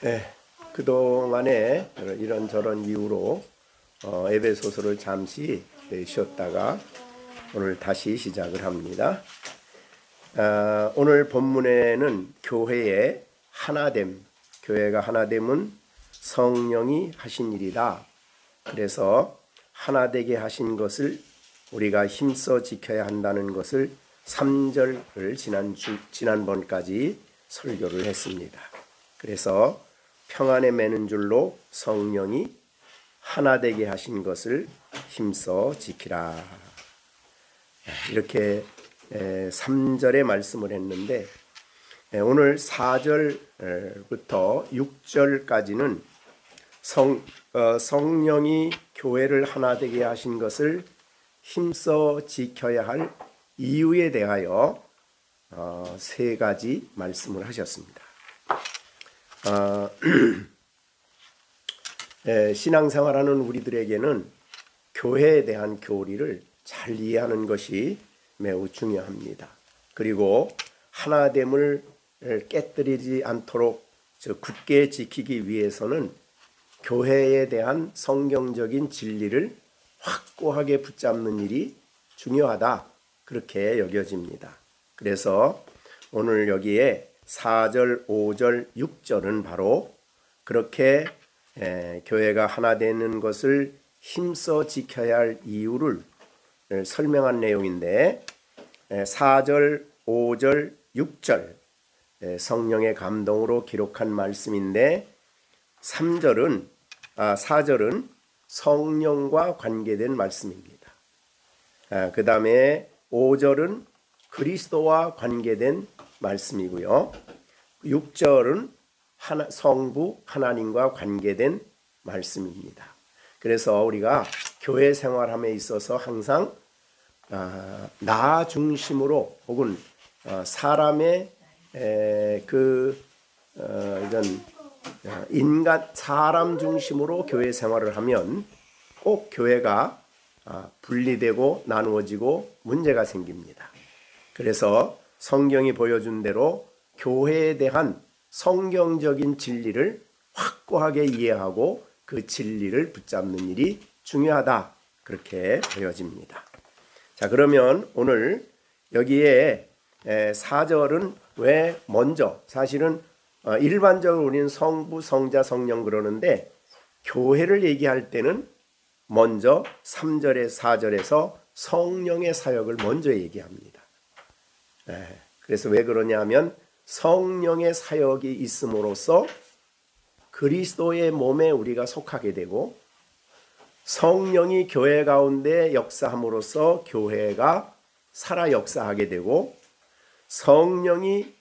네, 그동안에 이런저런 이유로 에베소서를 잠시 쉬었다가 오늘 다시 시작을 합니다. 오늘 본문에는 교회의 하나됨, 교회가 하나됨은 성령이 하신 일이다. 그래서 하나되게 하신 것을 우리가 힘써 지켜야 한다는 것을 3절을 지난번까지 설교를 했습니다. 그래서 평안에 매는 줄로 성령이 하나되게 하신 것을 힘써 지키라. 이렇게 3절의 말씀을 했는데 오늘 4절부터 6절까지는 성령이 교회를 하나되게 하신 것을 힘써 지켜야 할 이유에 대하여 3가지 말씀을 하셨습니다. 신앙생활하는 우리들에게는 교회에 대한 교리를 잘 이해하는 것이 매우 중요합니다. 그리고 하나됨을 깨뜨리지 않도록 굳게 지키기 위해서는 교회에 대한 성경적인 진리를 확고하게 붙잡는 일이 중요하다. 그렇게 여겨집니다. 그래서 오늘 여기에 4절, 5절, 6절은 바로 그렇게 교회가 하나 되는 것을 힘써 지켜야 할 이유를 설명한 내용인데 4절, 5절, 6절 성령의 감동으로 기록한 말씀인데 4절은 성령과 관계된 말씀입니다. 그 다음에 5절은 그리스도와 관계된 말씀이고요. 6절은 성부 하나님과 관계된 말씀입니다. 그래서 우리가 교회 생활함에 있어서 항상 나 중심으로 혹은 사람의 이런 사람 중심으로 교회 생활을 하면 꼭 교회가 분리되고 나누어지고 문제가 생깁니다. 그래서 성경이 보여준 대로 교회에 대한 성경적인 진리를 확고하게 이해하고 그 진리를 붙잡는 일이 중요하다. 그렇게 보여집니다. 자, 그러면 오늘 여기에 4절은 왜 먼저, 사실은 일반적으로 우리는 성부, 성자, 성령 그러는데 교회를 얘기할 때는 먼저 3절에 4절에서 성령의 사역을 먼저 얘기합니다. 그래서 왜 그러냐 하면 성령의 사역이 있음으로써 그리스도의 몸에 우리가 속하게 되고 성령이 교회 가운데 역사함으로써 교회가 살아 역사하게 되고 성령이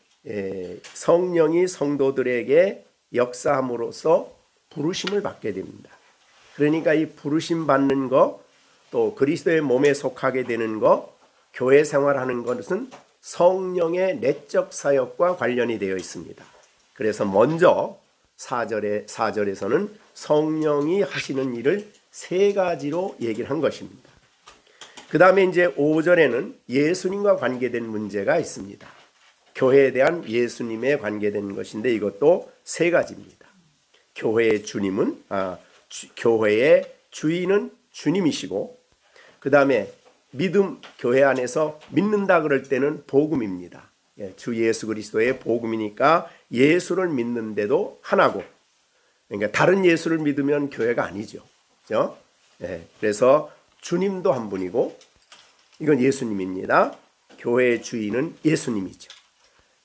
성도들에게 역사함으로써 부르심을 받게 됩니다. 그러니까 이 부르심 받는 것, 또 그리스도의 몸에 속하게 되는 것, 교회 생활하는 것은 성령의 내적 사역과 관련이 되어 있습니다. 그래서 먼저 4절에서는 성령이 하시는 일을 3가지로 얘기를 한 것입니다. 그 다음에 이제 5절에는 예수님과 관계된 문제가 있습니다. 교회에 대한 예수님에 관계된 것인데 이것도 3가지입니다. 교회의 교회의 주인은 주님이시고 그 다음에 믿음, 교회 안에서 믿는다 그럴 때는 복음입니다. 주 예수 그리스도의 복음이니까 예수를 믿는데도 하나고, 그러니까 다른 예수를 믿으면 교회가 아니죠. 그렇죠? 그래서 주님도 한 분이고 이건 예수님입니다. 교회의 주인은 예수님이죠.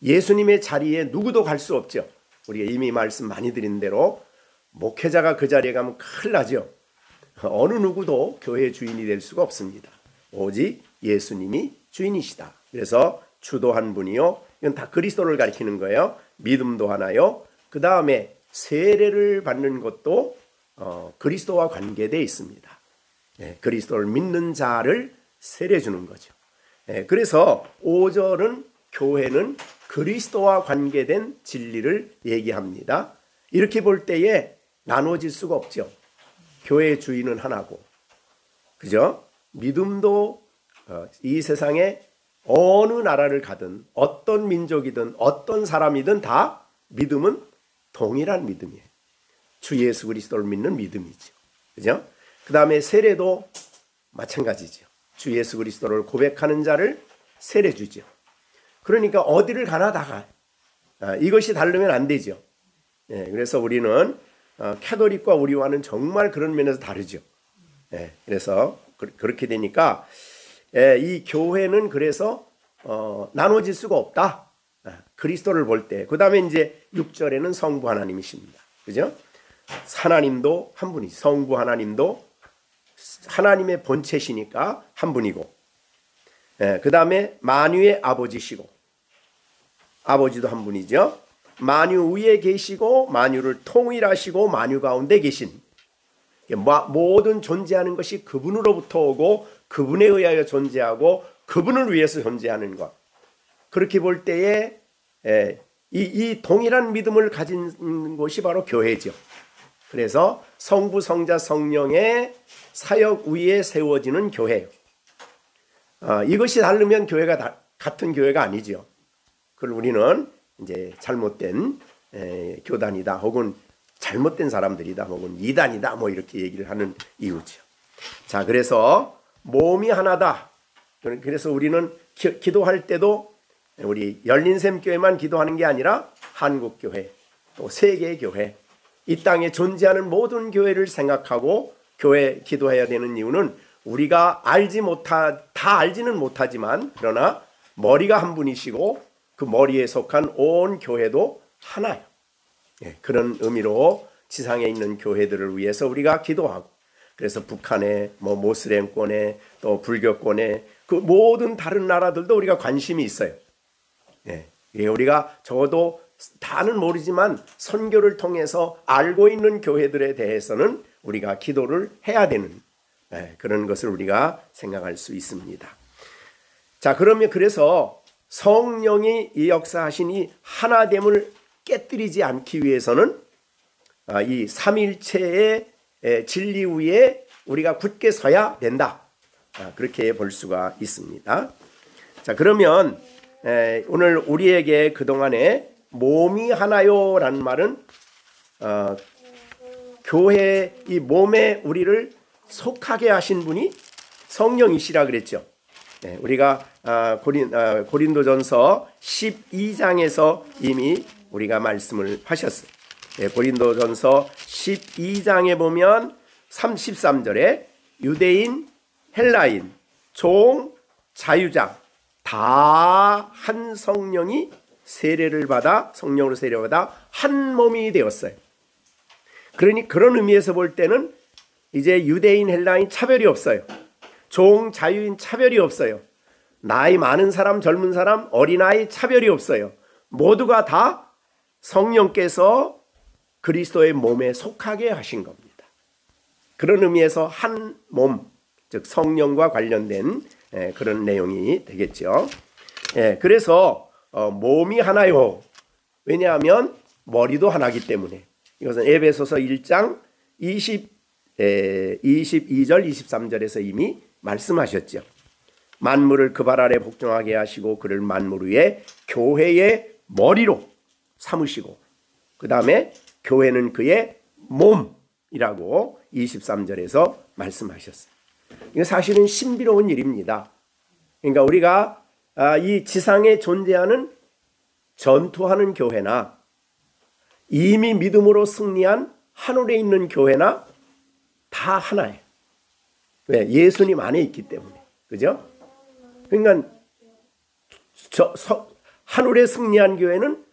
예수님의 자리에 누구도 갈 수 없죠. 우리가 이미 말씀 많이 드린 대로 목회자가 그 자리에 가면 큰일 나죠. 어느 누구도 교회의 주인이 될 수가 없습니다. 오직 예수님이 주인이시다. 그래서 주도 한 분이요. 이건 다 그리스도를 가리키는 거예요. 믿음도 하나요. 그 다음에 세례를 받는 것도 그리스도와 관계되어 있습니다. 그리스도를 믿는 자를 세례 주는 거죠. 그래서 5절은 교회는 그리스도와 관계된 진리를 얘기합니다. 이렇게 볼 때에 나눠질 수가 없죠. 교회의 주인은 하나고, 그죠? 믿음도 이 세상에 어느 나라를 가든 어떤 민족이든 어떤 사람이든 다 믿음은 동일한 믿음이에요. 주 예수 그리스도를 믿는 믿음이죠. 그죠? 그 다음에 세례도 마찬가지죠. 주 예수 그리스도를 고백하는 자를 세례 주죠. 그러니까 어디를 가나 다 가요. 이것이 다르면 안 되죠. 그래서 우리는 캐톨릭과 우리와는 정말 그런 면에서 다르죠. 그래서 그렇게 되니까 이 교회는 그래서 나눠질 수가 없다. 그리스도를 볼 때. 그 다음에 이제 6절에는 성부 하나님이십니다. 그죠? 하나님도 한 분이지. 성부 하나님도 하나님의 본체시니까 한 분이고, 그 다음에 만유의 아버지시고, 아버지도 한 분이죠. 만유 위에 계시고 만유를 통일하시고 만유 가운데 계신, 모든 존재하는 것이 그분으로부터 오고 그분에 의하여 존재하고 그분을 위해서 존재하는 것. 그렇게 볼 때에 이 동일한 믿음을 가진 곳이 바로 교회죠. 그래서 성부, 성자, 성령의 사역 위에 세워지는 교회예요. 이것이 다르면 교회가 같은 교회가 아니죠. 그걸 우리는 이제 잘못된 교단이다, 혹은 잘못된 사람들이다, 혹은 이단이다, 뭐 이렇게 얘기를 하는 이유죠. 자, 그래서 몸이 하나다. 그래서 우리는 기도할 때도 우리 열린샘교회만 기도하는 게 아니라 한국교회, 또 세계교회, 이 땅에 존재하는 모든 교회를 생각하고 교회 기도해야 되는 이유는 우리가 다 알지는 못하지만 그러나 머리가 한 분이시고 그 머리에 속한 온 교회도 하나예요. 그런 의미로 지상에 있는 교회들을 위해서 우리가 기도하고, 그래서 북한에 모슬렘권에 또 불교권에 그 모든 다른 나라들도 우리가 관심이 있어요. 우리가 적어도 다는 모르지만 선교를 통해서 알고 있는 교회들에 대해서는 우리가 기도를 해야 되는 그런 것을 우리가 생각할 수 있습니다. 자, 그러면 그래서 성령이 이 역사하신 이 하나됨을 깨뜨리지 않기 위해서는 이 삼일체의 진리 위에 우리가 굳게 서야 된다. 그렇게 볼 수가 있습니다. 자, 그러면 오늘 우리에게 그동안에 몸이 하나요 라는 말은 교회 이 몸에 우리를 속하게 하신 분이 성령이시라 그랬죠. 우리가 고린도전서 12장에서 이미 우리가 말씀을 하셨어요. 고린도전서 12장에 보면 33절에 유대인, 헬라인, 종, 자유자 다 한 성령이 세례를 받아, 성령으로 세례받아 한 몸이 되었어요. 그러니 그런 의미에서 볼 때는 이제 유대인, 헬라인 차별이 없어요. 종, 자유인 차별이 없어요. 나이 많은 사람, 젊은 사람, 어린아이 차별이 없어요. 모두가 다 성령께서 그리스도의 몸에 속하게 하신 겁니다. 그런 의미에서 한 몸, 즉 성령과 관련된 그런 내용이 되겠죠. 그래서 몸이 하나요. 왜냐하면 머리도 하나이기 때문에. 이것은 에베소서 1장 22절 23절에서 이미 말씀하셨죠. 만물을 그 발 아래 복종하게 하시고 그를 만물 위에 교회의 머리로 삼으시고, 그 다음에 교회는 그의 몸이라고 23절에서 말씀하셨어요. 이거 사실은 신비로운 일입니다. 그러니까 우리가 이 지상에 존재하는 전투하는 교회나 이미 믿음으로 승리한 하늘에 있는 교회나 다 하나예요. 왜? 예수님 안에 있기 때문에. 그죠? 그러니까 하늘에 승리한 교회는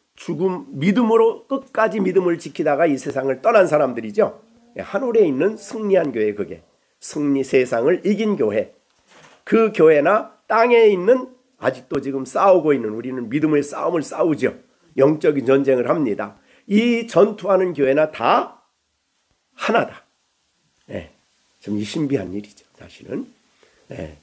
믿음으로 끝까지 믿음을 지키다가 이 세상을 떠난 사람들이죠. 하늘에 있는 승리한 교회, 그게 세상을 이긴 교회. 그 교회나 땅에 있는 아직도 지금 싸우고 있는, 우리는 믿음의 싸움을 싸우죠. 영적인 전쟁을 합니다. 이 전투하는 교회나 다 하나다. 좀 신비한 일이죠, 사실은.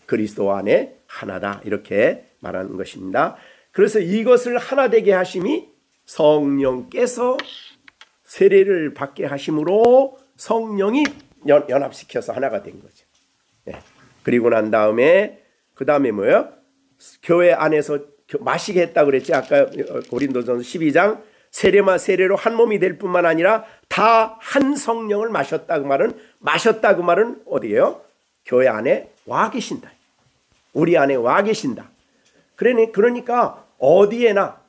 그리스도 안에 하나다, 이렇게 말하는 것입니다. 그래서 이것을 하나 되게 하심이 성령께서 세례를 받게 하심으로 성령이 연합시켜서 하나가 된 거죠. 그리고 난 다음에 그 다음에 뭐예요? 교회 안에서 마시게 했다 그랬지. 아까 고린도전서 12장 세례로 한 몸이 될 뿐만 아니라 다 한 성령을 마셨다. 그 말은 어디예요? 교회 안에 와 계신다. 우리 안에 와 계신다. 그러니까 어디에나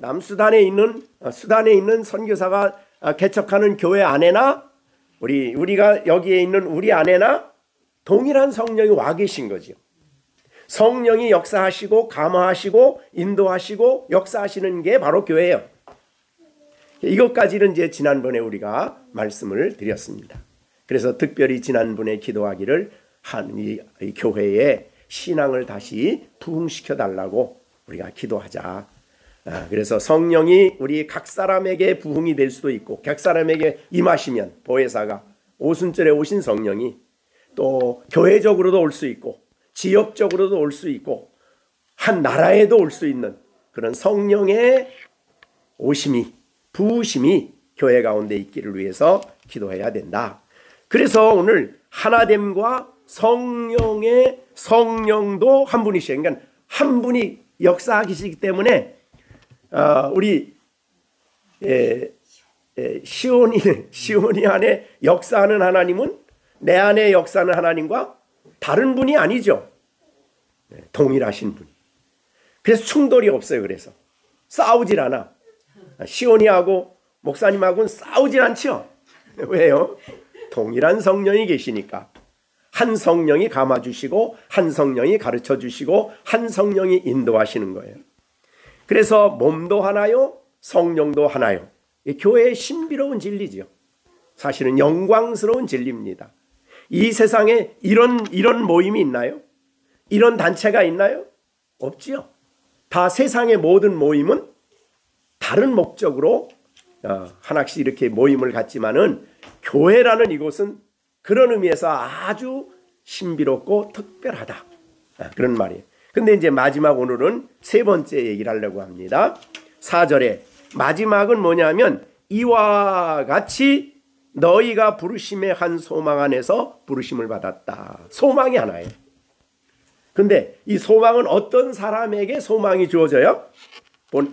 남수단에 있는 수단에 있는 선교사가 개척하는 교회 안에나 우리가 여기에 있는 우리 안에나 동일한 성령이 와 계신 거죠. 성령이 역사하시고 감화하시고 인도하시고 역사하시는 게 바로 교회예요. 이것까지는 이제 지난번에 우리가 말씀을 드렸습니다. 그래서 특별히 지난번에 기도하기를 이 교회에 신앙을 다시 부흥시켜 달라고 우리가 기도하자. 그래서 성령이 우리 각 사람에게 부흥이 될 수도 있고 각 사람에게 임하시면 보혜사가 오순절에 오신 성령이 또 교회적으로도 올 수 있고 지역적으로도 올 수 있고 한 나라에도 올 수 있는 그런 성령의 오심이 부으심이 교회 가운데 있기를 위해서 기도해야 된다. 그래서 오늘 하나됨과 성령도 한 분이시죠. 그러니까 한 분이 역사하시기 때문에 우리 시온이 안에 역사하는 하나님은 내 안에 역사하는 하나님과 다른 분이 아니죠. 동일하신 분. 그래서 충돌이 없어요. 그래서 싸우질 않아. 시온이하고 목사님하고는 싸우질 않죠. 왜요? 동일한 성령이 계시니까. 한 성령이 감아주시고 한 성령이 가르쳐주시고 한 성령이 인도하시는 거예요. 그래서 몸도 하나요, 성령도 하나요. 교회의 신비로운 진리죠. 사실은 영광스러운 진리입니다. 이 세상에 이런 모임이 있나요? 이런 단체가 있나요? 없지요. 다 세상의 모든 모임은 다른 목적으로 하나씩 이렇게 모임을 갖지만은 교회라는 이곳은 그런 의미에서 아주 신비롭고 특별하다. 그런 말이에요. 근데 이제 마지막 오늘은 세 번째 얘기를 하려고 합니다. 4절에 마지막은 뭐냐면 이와 같이 너희가 부르심의 한 소망 안에서 부르심을 받았다. 소망이 하나예요. 근데 이 소망은 어떤 사람에게 소망이 주어져요?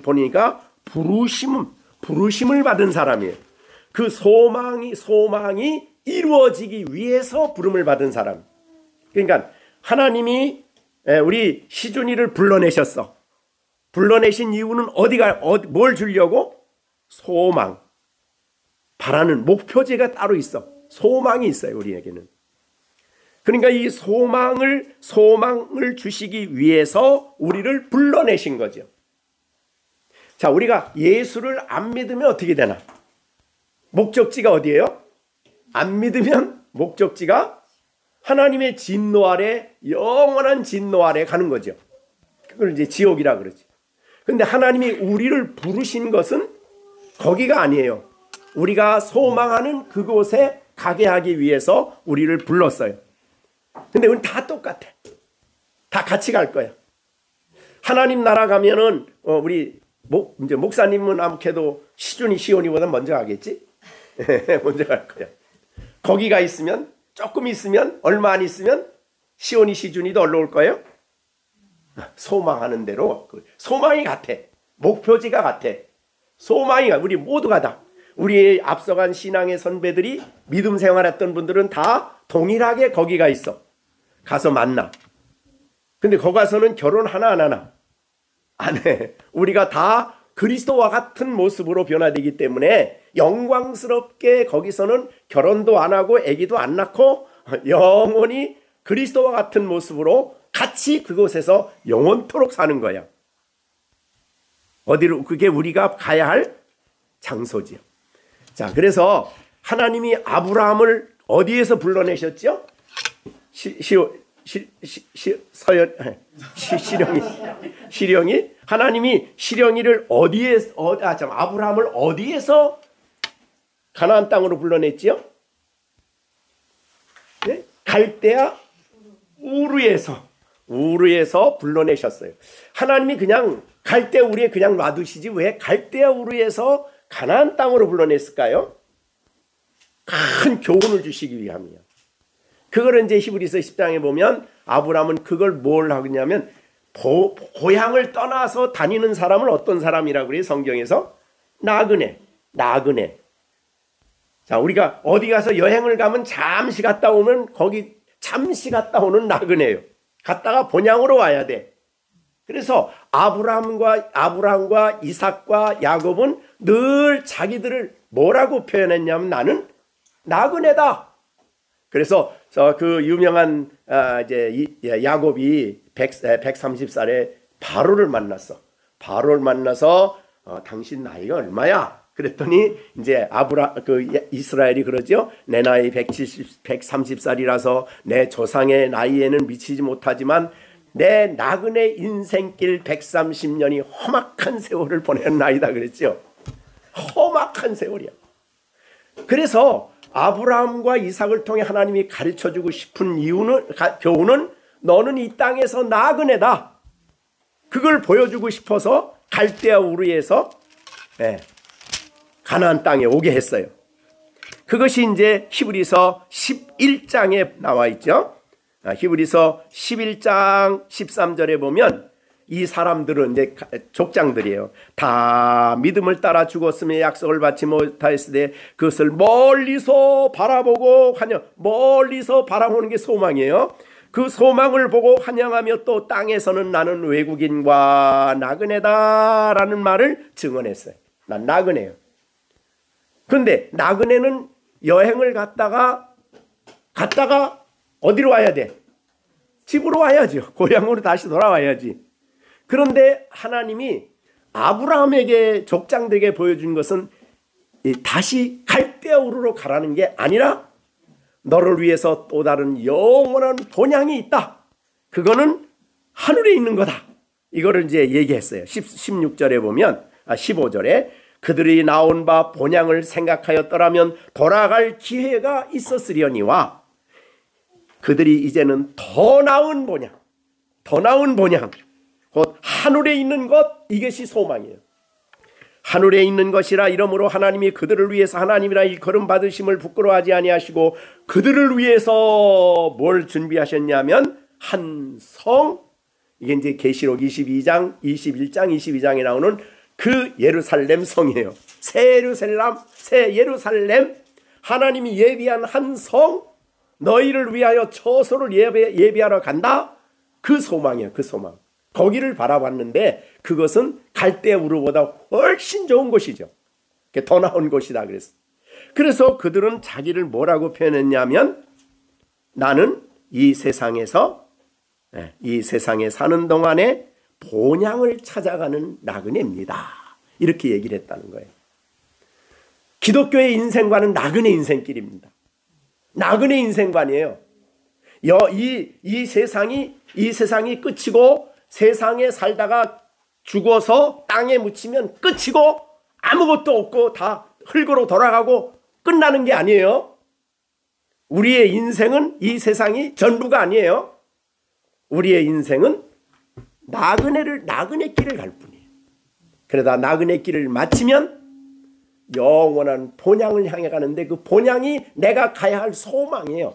보니까 부르심을 받은 사람이에요. 그 소망이 이루어지기 위해서 부름을 받은 사람. 그러니까 하나님이 우리 시준이를 불러내셨어. 불러내신 이유는 뭘 주려고? 소망. 바라는 목표제가 따로 있어. 소망이 있어요, 우리에게는. 그러니까 이 소망을 주시기 위해서 우리를 불러내신 거죠. 자, 우리가 예수를 안 믿으면 어떻게 되나? 목적지가 어디예요? 안 믿으면 목적지가 하나님의 진노 아래, 영원한 진노 아래 가는 거죠. 그걸 이제 지옥이라 그러지. 근데 하나님이 우리를 부르신 것은 거기가 아니에요. 우리가 소망하는 그곳에 가게 하기 위해서 우리를 불렀어요. 근데 우리는 다 똑같아. 다 같이 갈 거야. 하나님 나라 가면은 우리 이제 목사님은 아무래도 시온이보다 먼저 가겠지? 먼저 갈 거야. 거기가 있으면 조금 있으면 얼마 안 있으면 시준이도 올라올 거예요. 소망하는 대로 소망이 같아. 목표지가 같아. 소망이 우리 모두가 다. 우리의 앞서간 신앙의 선배들이 믿음 생활했던 분들은 다 동일하게 거기가 있어. 가서 만나. 근데 거기 가서는 결혼 하나 안 하나? 안 해. 우리가 다 그리스도와 같은 모습으로 변화되기 때문에 영광스럽게 거기서는 결혼도 안 하고 아기도 안 낳고 영원히 그리스도와 같은 모습으로 같이 그곳에서 영원토록 사는 거야. 어디로? 그게 우리가 가야 할 장소지요. 자, 그래서 하나님이 아브라함을 어디에서 불러내셨죠? 시령이 하나님이 시령이를 아브라함을 어디에서 가나안 땅으로 불러냈지요? 네? 갈대아 우르에서 불러내셨어요. 하나님이 그냥 갈대아 우르에 그냥 놔두시지 왜 갈대아 우르에서 가나안 땅으로 불러냈을까요? 큰 교훈을 주시기 위함이야. 그걸 이제 히브리서 10장에 보면 아브라함은 그걸 뭘 하겠냐면 고향을 떠나서 다니는 사람을 어떤 사람이라고 그래요? 성경에서 나그네. 자, 우리가 어디 가서 여행을 가면 잠시 갔다 오면 거기 잠시 갔다 오는 나그네예요. 갔다가 본향으로 와야 돼. 그래서 아브라함과 이삭과 야곱은 늘 자기들을 뭐라고 표현했냐면 나는 나그네다. 그래서 그 유명한 야곱이 130살에 바로를 만났어. 바로를 만나서 당신 나이가 얼마야? 그랬더니 이제 이스라엘이 그러죠. 내 나이 130살이라서 내 조상의 나이에는 미치지 못하지만 내 나그네 인생길 130년이 험악한 세월을 보내는 나이다 그랬죠. 험악한 세월이야. 그래서 아브라함과 이삭을 통해 하나님이 가르쳐주고 싶은 교훈은 너는 이 땅에서 나그네다. 그걸 보여주고 싶어서 갈대아 우르에서 가나안 땅에 오게 했어요. 그것이 이제 히브리서 11장에 나와 있죠. 히브리서 11장 13절에 보면 이 사람들은 이제 족장들이에요. 다 믿음을 따라 죽었으며 약속을 받지 못하였으되 그것을 멀리서 바라보고 멀리서 바라보는 게 소망이에요. 그 소망을 보고 환영하며 또 땅에서는 나는 외국인과 나그네다라는 말을 증언했어요. 난 나그네예요. 그런데 나그네는 여행을 갔다가 어디로 와야 돼? 집으로 와야죠. 고향으로 다시 돌아와야지. 그런데 하나님이 아브라함에게 족장들에게 보여준 것은 다시 갈대아 우르로 가라는 게 아니라 너를 위해서 또 다른 영원한 본향이 있다. 그거는 하늘에 있는 거다. 이거를 이제 얘기했어요. 16절에 보면 15절에 그들이 나온 바 본향을 생각하였더라면 돌아갈 기회가 있었으려니와 그들이 이제는 더 나은 본향 곧 하늘에 있는 것 이것이 소망이에요. 하늘에 있는 것이라 이러므로 하나님이 그들을 위해서 하나님이라 일컬음 받으심을 부끄러워하지 아니하시고 그들을 위해서 뭘 준비하셨냐면 한 성, 이게 이제 계시록 22장, 21장, 22장에 나오는 그 예루살렘 성이에요. 새 예루살렘, 하나님이 예비한 한 성, 너희를 위하여 처소를 예비하러 간다. 그 소망이에요. 그 소망. 거기를 바라봤는데 그것은 갈대아 우르보다 훨씬 좋은 곳이죠. 더 나은 곳이다 그래서 그들은 자기를 뭐라고 표현했냐면 나는 이 세상에 사는 동안에 본향을 찾아가는 나그네입니다. 이렇게 얘기를 했다는 거예요. 기독교의 인생관은 나그네 인생길입니다. 나그네 인생관이에요. 이 세상이 끝이고 세상에 살다가 죽어서 땅에 묻히면 끝이고 아무것도 없고 다 흙으로 돌아가고 끝나는 게 아니에요. 우리의 인생은 이 세상이 전부가 아니에요. 우리의 인생은 나그네 길을 갈 뿐이에요. 그러다 나그네 길을 마치면 영원한 본향을 향해 가는데 그 본향이 내가 가야 할 소망이에요.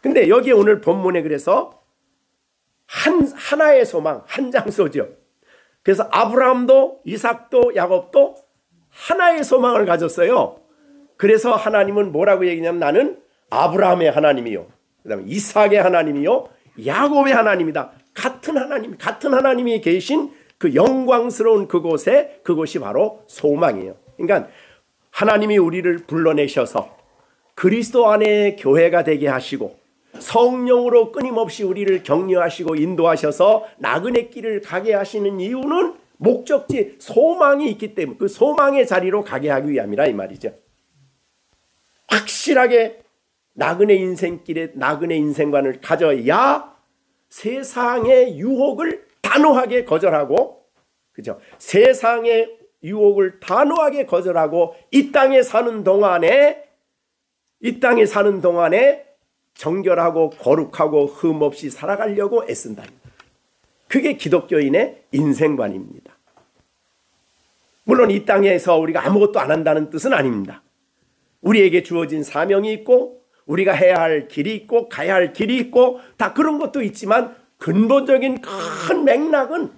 근데 여기 오늘 본문에 그래서 하나의 소망, 한 장소죠. 그래서 아브라함도 이삭도 야곱도 하나의 소망을 가졌어요. 그래서 하나님은 뭐라고 얘기냐면 나는 아브라함의 하나님이요, 그다음에 이삭의 하나님이요, 야곱의 하나님이다. 같은 하나님이 계신 그 영광스러운 그곳이 바로 소망이에요. 그러니까 하나님이 우리를 불러내셔서 그리스도 안에 교회가 되게 하시고 성령으로 끊임없이 우리를 격려하시고 인도하셔서 나그네 길을 가게 하시는 이유는 목적지, 소망이 있기 때문에 그 소망의 자리로 가게 하기 위함이라 이 말이죠. 확실하게 나그네 인생길에 나그네 인생관을 가져야 세상의 유혹을 단호하게 거절하고, 그죠? 세상의 유혹을 단호하게 거절하고 이 땅에 사는 동안에 정결하고 거룩하고 흠 없이 살아가려고 애쓴다. 그게 기독교인의 인생관입니다. 물론 이 땅에서 우리가 아무것도 안 한다는 뜻은 아닙니다. 우리에게 주어진 사명이 있고 우리가 해야 할 길이 있고 가야 할 길이 있고 다 그런 것도 있지만 근본적인 큰 맥락은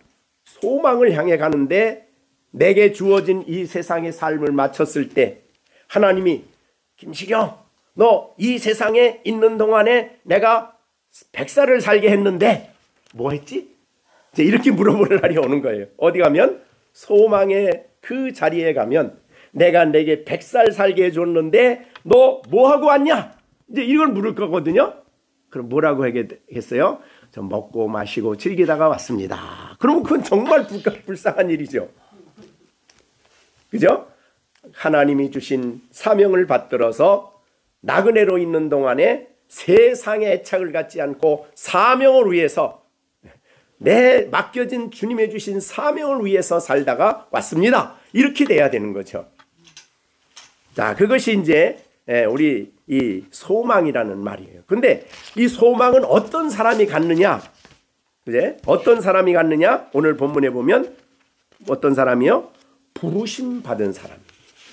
소망을 향해 가는데, 내게 주어진 이 세상의 삶을 마쳤을 때 하나님이 김시경, 너 이 세상에 있는 동안에 내가 100살을 살게 했는데 뭐 했지? 이제 이렇게 물어보는 날이 오는 거예요. 어디 가면, 소망의 그 자리에 가면, 내가 내게 100살 살게 해줬는데 너 뭐 하고 왔냐? 이제 이걸 물을 거거든요. 그럼 뭐라고 하겠어요? 저 먹고 마시고 즐기다가 왔습니다. 그러면 그건 정말 불쌍한 일이죠. 그죠? 하나님이 주신 사명을 받들어서 나그네로 있는 동안에 세상의 애착을 갖지 않고 사명을 위해서, 내 맡겨진 주님의 주신 사명을 위해서 살다가 왔습니다. 이렇게 돼야 되는 거죠. 자, 그것이 이제 우리 이 소망이라는 말이에요. 근데 이 소망은 어떤 사람이 갖느냐? 그제? 어떤 사람이 갖느냐? 오늘 본문에 보면 어떤 사람이요? 부르심 받은 사람.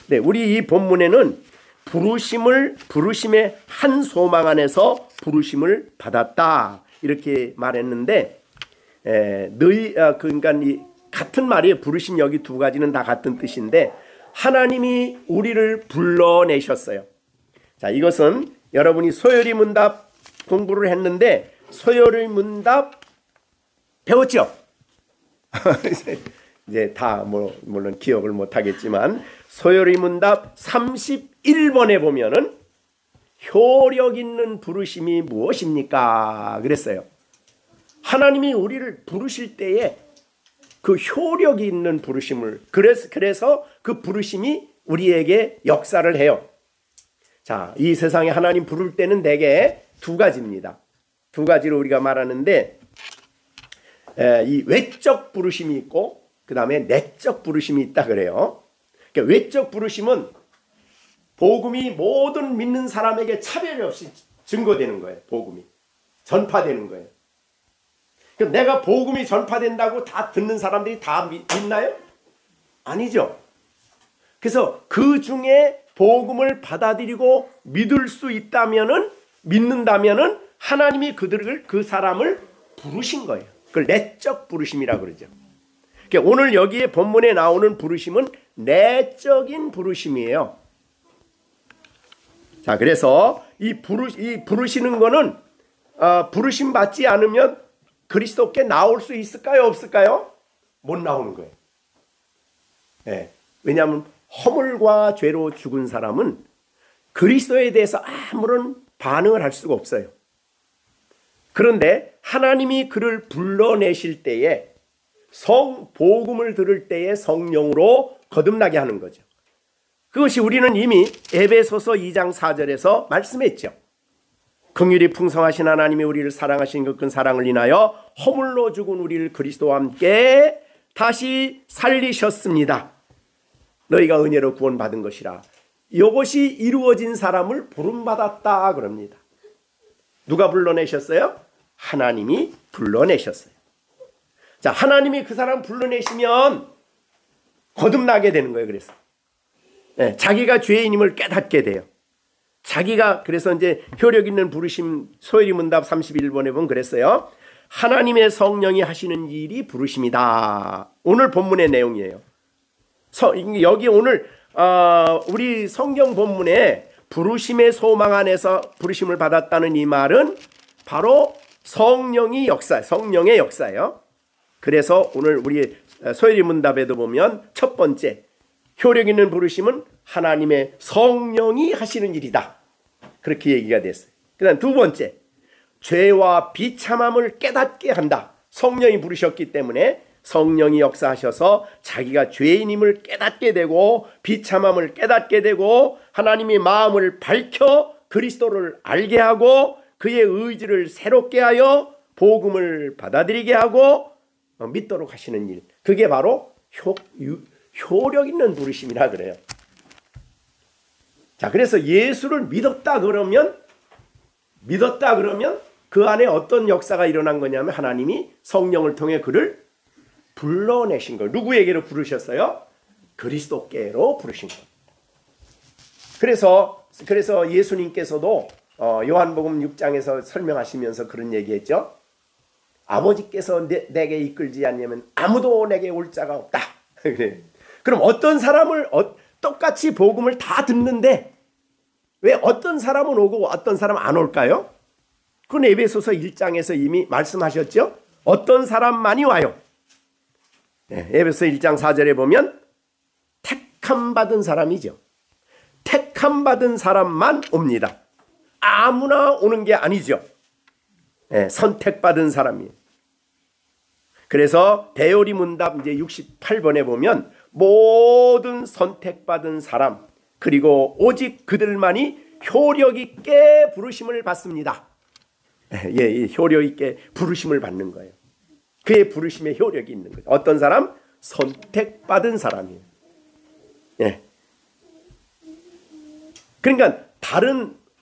네, 우리 이 본문에는 부르심의 한 소망 안에서 부르심을 받았다 이렇게 말했는데, 그러니까 이 같은 말이에요. 부르심, 여기 두 가지는 다 같은 뜻인데, 하나님이 우리를 불러내셨어요. 자, 이것은 여러분이 소요리 문답 공부를 했는데 소요리 문답 배웠죠? 이제 다 물론 기억을 못 하겠지만, 소요리 문답 31번에 보면은 효력 있는 부르심이 무엇입니까? 그랬어요. 하나님이 우리를 부르실 때에 그 효력이 있는 부르심을, 그래서 그 부르심이 우리에게 역사를 해요. 자, 이 세상에 하나님 부를 때는 대개 두 가지입니다. 두 가지로 우리가 말하는데, 이 외적 부르심이 있고 그 다음에 내적 부르심이 있다 그래요. 그러니까 외적 부르심은 복음이 모든 믿는 사람에게 차별 없이 증거되는 거예요. 복음이 전파되는 거예요. 그럼 내가 복음이 전파된다고 다 듣는 사람들이 다 믿나요? 아니죠. 그래서 그 중에 복음을 받아들이고 믿을 수 있다면은, 믿는다면은 하나님이 그 사람을 부르신 거예요. 그걸 내적 부르심이라고 그러죠. 그러니까 오늘 여기에 본문에 나오는 부르심은 내적인 부르심이에요. 자, 그래서 이 부르시는 거는 부르심 받지 않으면 그리스도께 나올 수 있을까요? 없을까요? 못 나오는 거예요. 네. 왜냐하면 허물과 죄로 죽은 사람은 그리스도에 대해서 아무런 반응을 할 수가 없어요. 그런데 하나님이 그를 불러내실 때에, 복음을 들을 때에 성령으로 거듭나게 하는 거죠. 그것이 우리는 이미 에베소서 2장 4절에서 말씀했죠. 긍휼이 풍성하신 하나님이 우리를 사랑하신 그 큰 사랑을 인하여 허물로 죽은 우리를 그리스도와 함께 다시 살리셨습니다. 너희가 은혜로 구원받은 것이라. 이것이 이루어진 사람을 부름받았다 그럽니다. 누가 불러내셨어요? 하나님이 불러내셨어요. 자, 하나님이 그 사람 불러내시면 거듭나게 되는 거예요. 그래서 자기가 죄인임을 깨닫게 돼요. 자기가, 그래서 이제 효력 있는 부르심, 소요리 문답 31번에 보면 그랬어요. 하나님의 성령이 하시는 일이 부르심이다. 오늘 본문의 내용이에요. 여기 오늘 우리 성경 본문에 부르심의 소망 안에서 부르심을 받았다는 이 말은 바로 성령의 역사예요. 그래서 오늘 우리 소요리 문답에도 보면 첫 번째, 효력 있는 부르심은 하나님의 성령이 하시는 일이다. 그렇게 얘기가 됐어요. 그 다음 두 번째, 죄와 비참함을 깨닫게 한다. 성령이 부르셨기 때문에 성령이 역사하셔서 자기가 죄인임을 깨닫게 되고 비참함을 깨닫게 되고 하나님의 마음을 밝혀 그리스도를 알게 하고 그의 의지를 새롭게 하여 복음을 받아들이게 하고 믿도록 하시는 일. 그게 바로 효력 있는 부르심이라 그래요. 자, 그래서 예수를 믿었다 그러면 그 안에 어떤 역사가 일어난 거냐면 하나님이 성령을 통해 그를 불러내신 거예요. 누구에게로 부르셨어요? 그리스도께로 부르신 거예요. 그래서 예수님께서도 요한복음 6장에서 설명하시면서 그런 얘기했죠. 아버지께서 내게 이끌지 않으면 아무도 내게 올 자가 없다. 그래. 그럼 어떤 사람을 똑같이 복음을 다 듣는데 왜 어떤 사람은 오고 어떤 사람은 안 올까요? 그건 에베소서 1장에서 이미 말씀하셨죠. 어떤 사람만이 와요. 에베소서 1장 4절에 보면 택함 받은 사람이죠. 택함 받은 사람만 옵니다. 아무나 오는 게 아니죠. 선택받은 사람이에요. 그래서 대요리 문답 이제 68번에 보면 모든 선택받은 사람 그리고 오직 그들만이 효력 있게 부르심을 받습니다. 효력 있게 부르심을 받는 거예요. 그의 부르심에 효력이 있는 거예요. 어떤 사람? 선택받은 사람이에요. 그러니까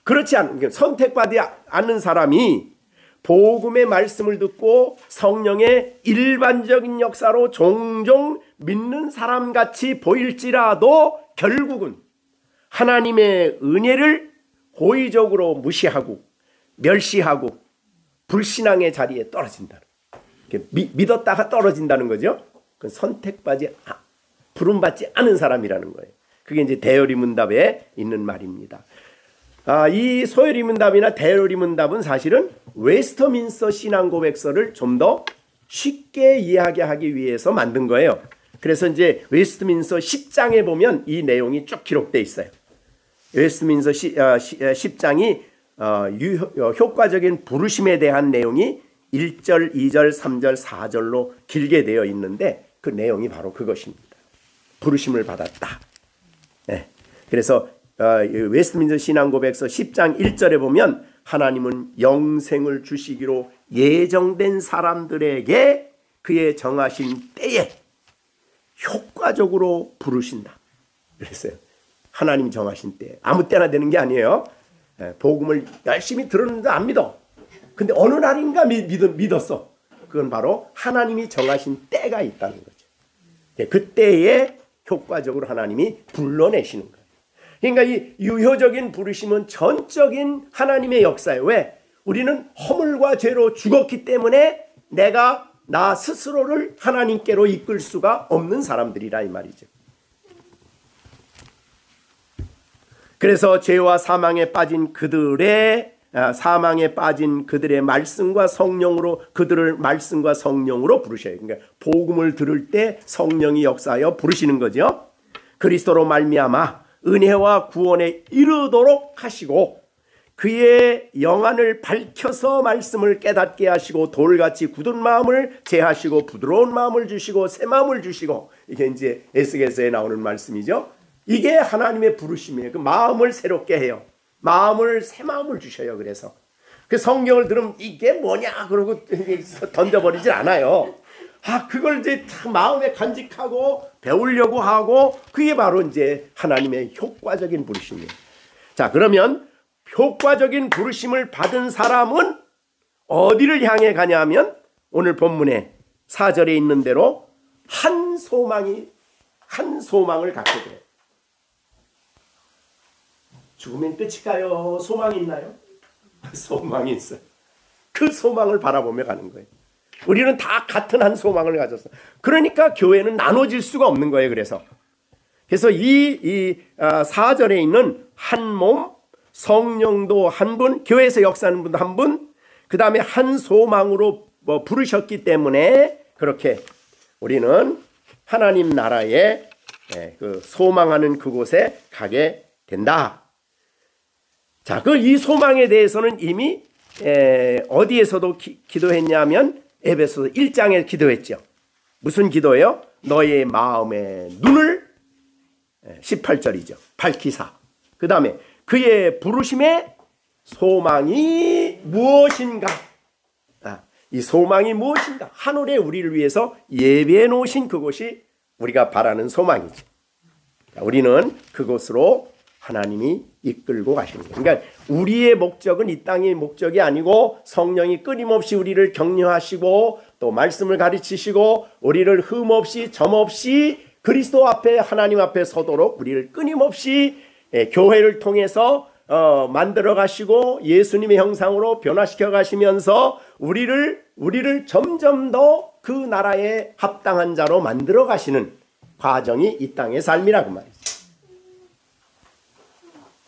그렇지 않은 선택받지 않는 사람이 복음의 말씀을 듣고 성령의 일반적인 역사로 종종 믿는 사람같이 보일지라도 결국은 하나님의 은혜를 고의적으로 무시하고 멸시하고 불신앙의 자리에 떨어진다는 거예요. 믿었다가 떨어진다는 거죠. 그건 선택받지 부름받지 않은 사람이라는 거예요. 그게 이제 대요리 문답에 있는 말입니다. 이 소요리 문답이나 대요리 문답은 사실은 웨스터민스터 신앙고백서를 좀 더 쉽게 이해하게 하기 위해서 만든 거예요. 그래서 이제 웨스트민스터 10장에 보면 이 내용이 쭉 기록되어 있어요. 웨스트민스터 10장이 효과적인 부르심에 대한 내용이 1절, 2절, 3절, 4절로 길게 되어 있는데 그 내용이 바로 그것입니다. 부르심을 받았다. 그래서 웨스트민스터 신앙고백서 10장 1절에 보면 하나님은 영생을 주시기로 예정된 사람들에게 그의 정하신 때에 효과적으로 부르신다. 그랬어요. 하나님 정하신 때 아무 때나 되는 게 아니에요. 복음을 열심히 들었는데 안 믿어. 근데 어느 날인가 믿었어. 그건 바로 하나님이 정하신 때가 있다는 거죠. 그 때에 효과적으로 하나님이 불러내시는 거예요. 그러니까 이 유효적인 부르심은 전적인 하나님의 역사예요. 왜? 우리는 허물과 죄로 죽었기 때문에 내가 나 스스로를 하나님께로 이끌 수가 없는 사람들이라 이 말이죠. 그래서 죄와 사망에 빠진 그들의 말씀과 성령으로 그들을 말씀과 성령으로 부르셔요. 그러니까 복음을 들을 때 성령이 역사하여 부르시는 거죠. 그리스도로 말미암아 은혜와 구원에 이르도록 하시고 그의 영안을 밝혀서 말씀을 깨닫게 하시고 돌같이 굳은 마음을 제하시고 부드러운 마음을 주시고 새 마음을 주시고 이게 이제 에스겔서에 나오는 말씀이죠. 이게 하나님의 부르심이에요. 그 마음을 새롭게 해요. 새 마음을 주셔요. 그래서 그 성경을 들으면 이게 뭐냐 그러고 던져버리질 않아요. 그걸 이제 마음에 간직하고 배우려고 하고 그게 바로 이제 하나님의 효과적인 부르심이에요. 자, 그러면 효과적인 부르심을 받은 사람은 어디를 향해 가냐면 오늘 본문에 4절에 있는 대로 한 소망을 갖게 돼요. 죽으면 끝일까요? 소망이 있나요? 소망이 있어요. 그 소망을 바라보며 가는 거예요. 우리는 다 같은 한 소망을 가졌어. 그러니까 교회는 나눠질 수가 없는 거예요. 그래서 이 4절에 있는 한 몸, 성령도 한 분, 교회에서 역사하는 분도 한 분, 그 다음에 한 소망으로 부르셨기 때문에 그렇게 우리는 하나님 나라에 그 소망하는 그곳에 가게 된다. 자, 이 소망에 대해서는 이미 어디에서도 기도했냐면 에베소서 1장에 기도했죠. 무슨 기도예요? 너의 마음의 눈을 18절이죠. 밝히사. 그 다음에 그의 부르심의 소망이 무엇인가? 이 소망이 무엇인가? 하늘에 우리를 위해서 예비해 놓으신 그곳이 우리가 바라는 소망이죠. 우리는 그곳으로 하나님이 이끌고 가시는 거예요. 그러니까 우리의 목적은 이 땅의 목적이 아니고 성령이 끊임없이 우리를 격려하시고 또 말씀을 가르치시고 우리를 흠없이 점없이 그리스도 앞에 하나님 앞에 서도록 우리를 끊임없이 교회를 통해서 만들어 가시고 예수님의 형상으로 변화시켜 가시면서 우리를 점점 더 그 나라에 합당한 자로 만들어 가시는 과정이 이 땅의 삶이라고 말이죠.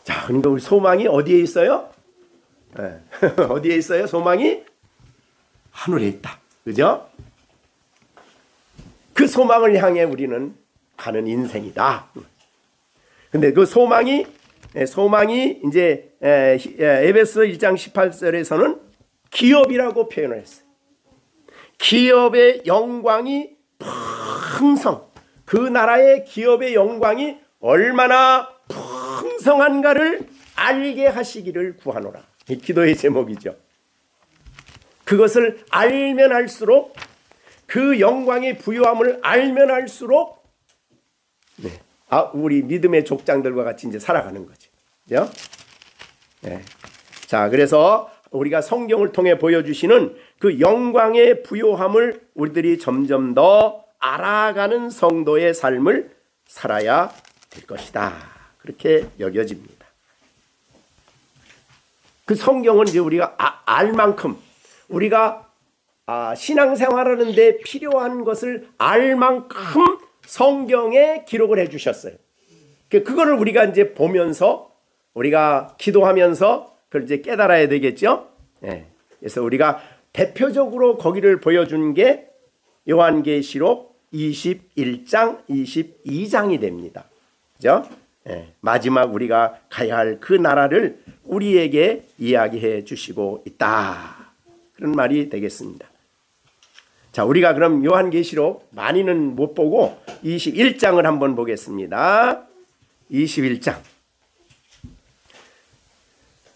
자, 그러니까 우리 소망이 어디에 있어요? 네. 어디에 있어요? 소망이 하늘에 있다. 그죠? 그 소망을 향해 우리는 가는 인생이다. 근데 그 소망이 이제 에베소 1장 18절에서는 기업이라고 표현을 했어요. 기업의 영광이 풍성, 그 나라의 기업의 영광이 얼마나 풍성한가를 알게 하시기를 구하노라. 이 기도의 제목이죠. 그것을 알면 알수록, 그 영광의 부요함을 알면 알수록 우리 믿음의 족장들과 같이 이제 살아가는 거죠. 그죠? 네. 자, 그래서 우리가 성경을 통해 보여주시는 그 영광의 부요함을 우리들이 점점 더 알아가는 성도의 삶을 살아야 될 것이다. 그렇게 여겨집니다. 그 성경은 이제 우리가 알 만큼, 우리가 신앙생활하는 데 필요한 것을 알 만큼 성경에 기록을 해 주셨어요. 그거를 우리가 이제 보면서, 우리가 기도하면서 그걸 이제 깨달아야 되겠죠. 네. 그래서 우리가 대표적으로 거기를 보여준 게 요한계시록 21장, 22장이 됩니다. 그죠? 네. 마지막 우리가 가야 할 그 나라를 우리에게 이야기해 주시고 있다. 그런 말이 되겠습니다. 자, 우리가 그럼 요한계시록 많이는 못 보고 21장을 한번 보겠습니다. 21장.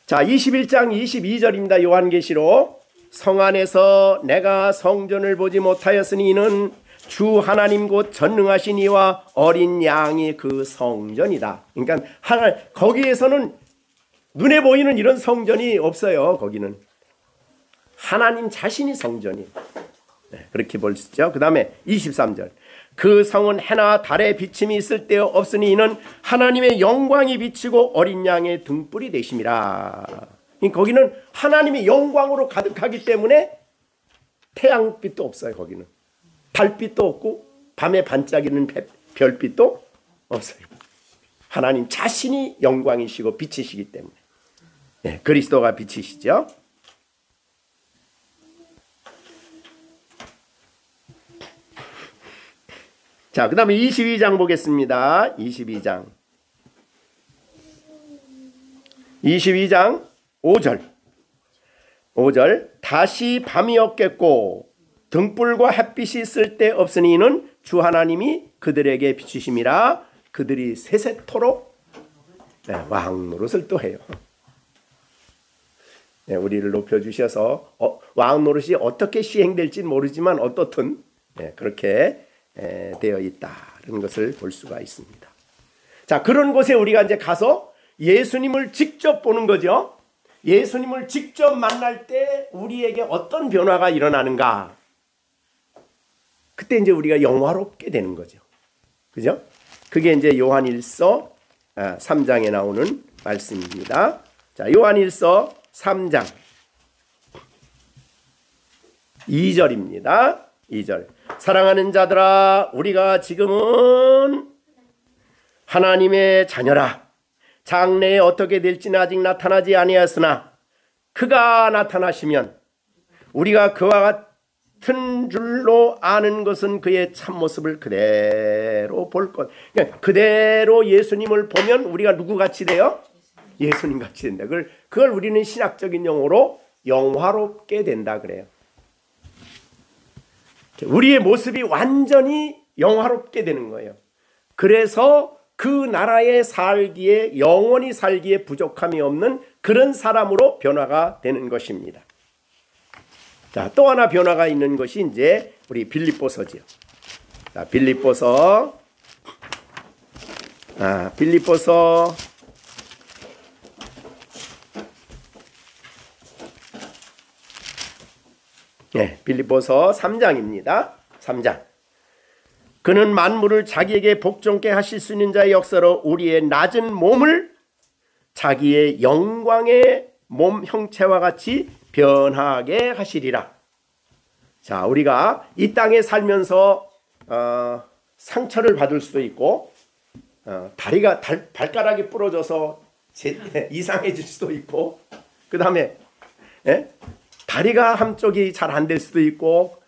자, 21장 22절입니다. 요한계시록. 성 안에서 내가 성전을 보지 못하였으니 이는 주 하나님 곧 전능하신 이와 어린 양이 그 성전이다. 그러니까 거기에서는 눈에 보이는 이런 성전이 없어요. 거기는 하나님 자신이 성전이에요. 네, 그렇게 볼 수 있죠. 그 다음에 23절. 그 성은 해나 달의 비침이 있을 때 없으니 이는 하나님의 영광이 비치고 어린 양의 등불이 되심이라. 거기는 하나님의 영광으로 가득하기 때문에 태양빛도 없어요. 거기는 달빛도 없고 밤에 반짝이는 별빛도 없어요. 하나님 자신이 영광이시고 빛이시기 때문에. 네, 그리스도가 빛이시죠. 자, 그 다음에 22장 보겠습니다. 22장 5절. 다시 밤이 없겠고 등불과 햇빛이 있을 때 없으니 이는 주 하나님이 그들에게 비추심이라. 그들이 세세토록 왕 노릇을 또 해요. 네, 우리를 높여주셔서 왕 노릇이 어떻게 시행될지는 모르지만 어떻든 그렇게 되어 있다는 것을 볼 수가 있습니다. 자, 그런 곳에 우리가 이제 가서 예수님을 직접 보는 거죠. 예수님을 직접 만날 때 우리에게 어떤 변화가 일어나는가? 그때 이제 우리가 영화롭게 되는 거죠. 그죠? 그게 이제 요한일서 3장에 나오는 말씀입니다. 자, 요한일서 3장 2절입니다. 2절. 사랑하는 자들아, 우리가 지금은 하나님의 자녀라. 장래에 어떻게 될지는 아직 나타나지 아니하였으나 그가 나타나시면 우리가 그와 같은 줄로 아는 것은 그의 참모습을 그대로 볼 것. 그러니까 그대로 예수님을 보면 우리가 누구같이 돼요? 예수님같이 된다. 그걸 우리는 신학적인 용어로 영화롭게 된다 그래요. 우리의 모습이 완전히 영화롭게 되는 거예요. 그래서 그 나라에 살기에, 영원히 살기에 부족함이 없는 그런 사람으로 변화가 되는 것입니다. 자, 또 하나 변화가 있는 것이 이제 우리 빌립보서지요. 자, 빌립보서 3장입니다. 3장. 그는 만물을 자기에게 복종케 하실 수 있는 자의 역사로 우리의 낮은 몸을 자기의 영광의 몸 형체와 같이 변하게 하시리라. 자, 우리가 이 땅에 살면서 상처를 받을 수도 있고 발가락이 부러져서 이상해질 수도 있고, 그 다음에 다리가 한쪽이 잘 안 될 수도 있고,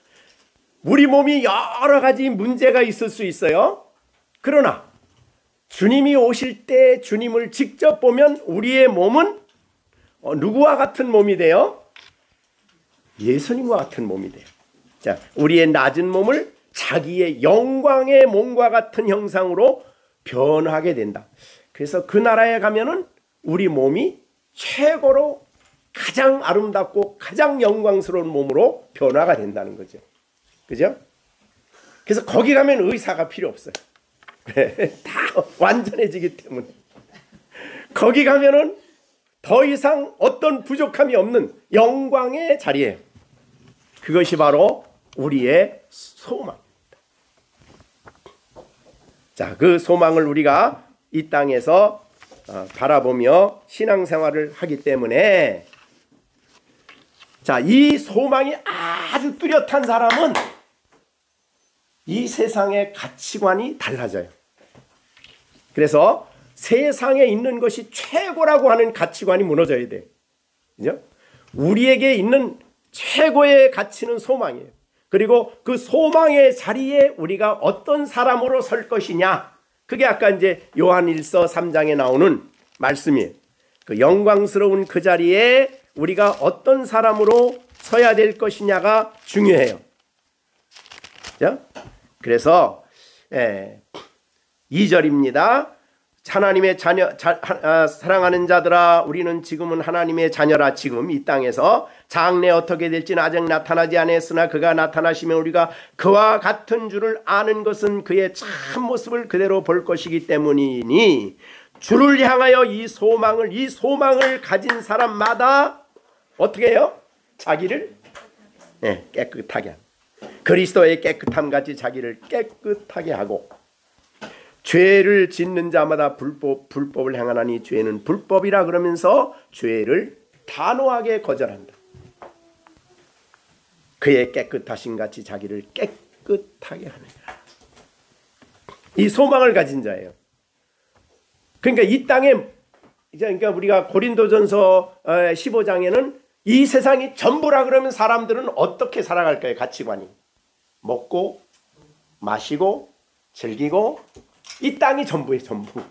우리 몸이 여러 가지 문제가 있을 수 있어요. 그러나 주님이 오실 때 주님을 직접 보면 우리의 몸은 누구와 같은 몸이 돼요? 예수님과 같은 몸이 돼요. 자, 우리의 낮은 몸을 자기의 영광의 몸과 같은 형상으로 변하게 된다. 그래서 그 나라에 가면은 우리 몸이 최고로 가장 아름답고 가장 영광스러운 몸으로 변화가 된다는 거죠. 그죠? 그래서 거기 가면 의사가 필요 없어요. 다 완전해지기 때문에. 거기 가면은 더 이상 어떤 부족함이 없는 영광의 자리예요. 그것이 바로 우리의 소망입니다. 자, 그 소망을 우리가 이 땅에서 바라보며 신앙생활을 하기 때문에, 자, 이 소망이 아주 뚜렷한 사람은 이 세상의 가치관이 달라져요. 그래서 세상에 있는 것이 최고라고 하는 가치관이 무너져야 돼요. 그죠? 우리에게 있는 최고의 가치는 소망이에요. 그리고 그 소망의 자리에 우리가 어떤 사람으로 설 것이냐, 그게 아까 이제 요한일서 3장에 나오는 말씀이에요. 그 영광스러운 그 자리에 우리가 어떤 사람으로 서야 될 것이냐가 중요해요. 그죠? 그래서 2절입니다. 하나님의 자녀, 사랑하는 자들아, 우리는 지금은 하나님의 자녀라. 지금 이 땅에서 장래 어떻게 될지는 아직 나타나지 않았으나 그가 나타나시면 우리가 그와 같은 줄을 아는 것은 그의 참 모습을 그대로 볼 것이기 때문이니, 주를 향하여 이 소망을 가진 사람마다 어떻게 해요? 자기를 깨끗하게 합니다. 그리스도의 깨끗함 같이 자기를 깨끗하게 하고, 죄를 짓는 자마다 불법을 행하나니 죄는 불법이라 그러면서 죄를 단호하게 거절한다. 그의 깨끗하신 같이 자기를 깨끗하게 하느니라. 이 소망을 가진 자예요. 그러니까 이 땅에, 그러니까 우리가 고린도전서 15장에는 이 세상이 전부라 그러면 사람들은 어떻게 살아갈까요? 가치관이 먹고 마시고 즐기고 이 땅이 전부예요, 전부.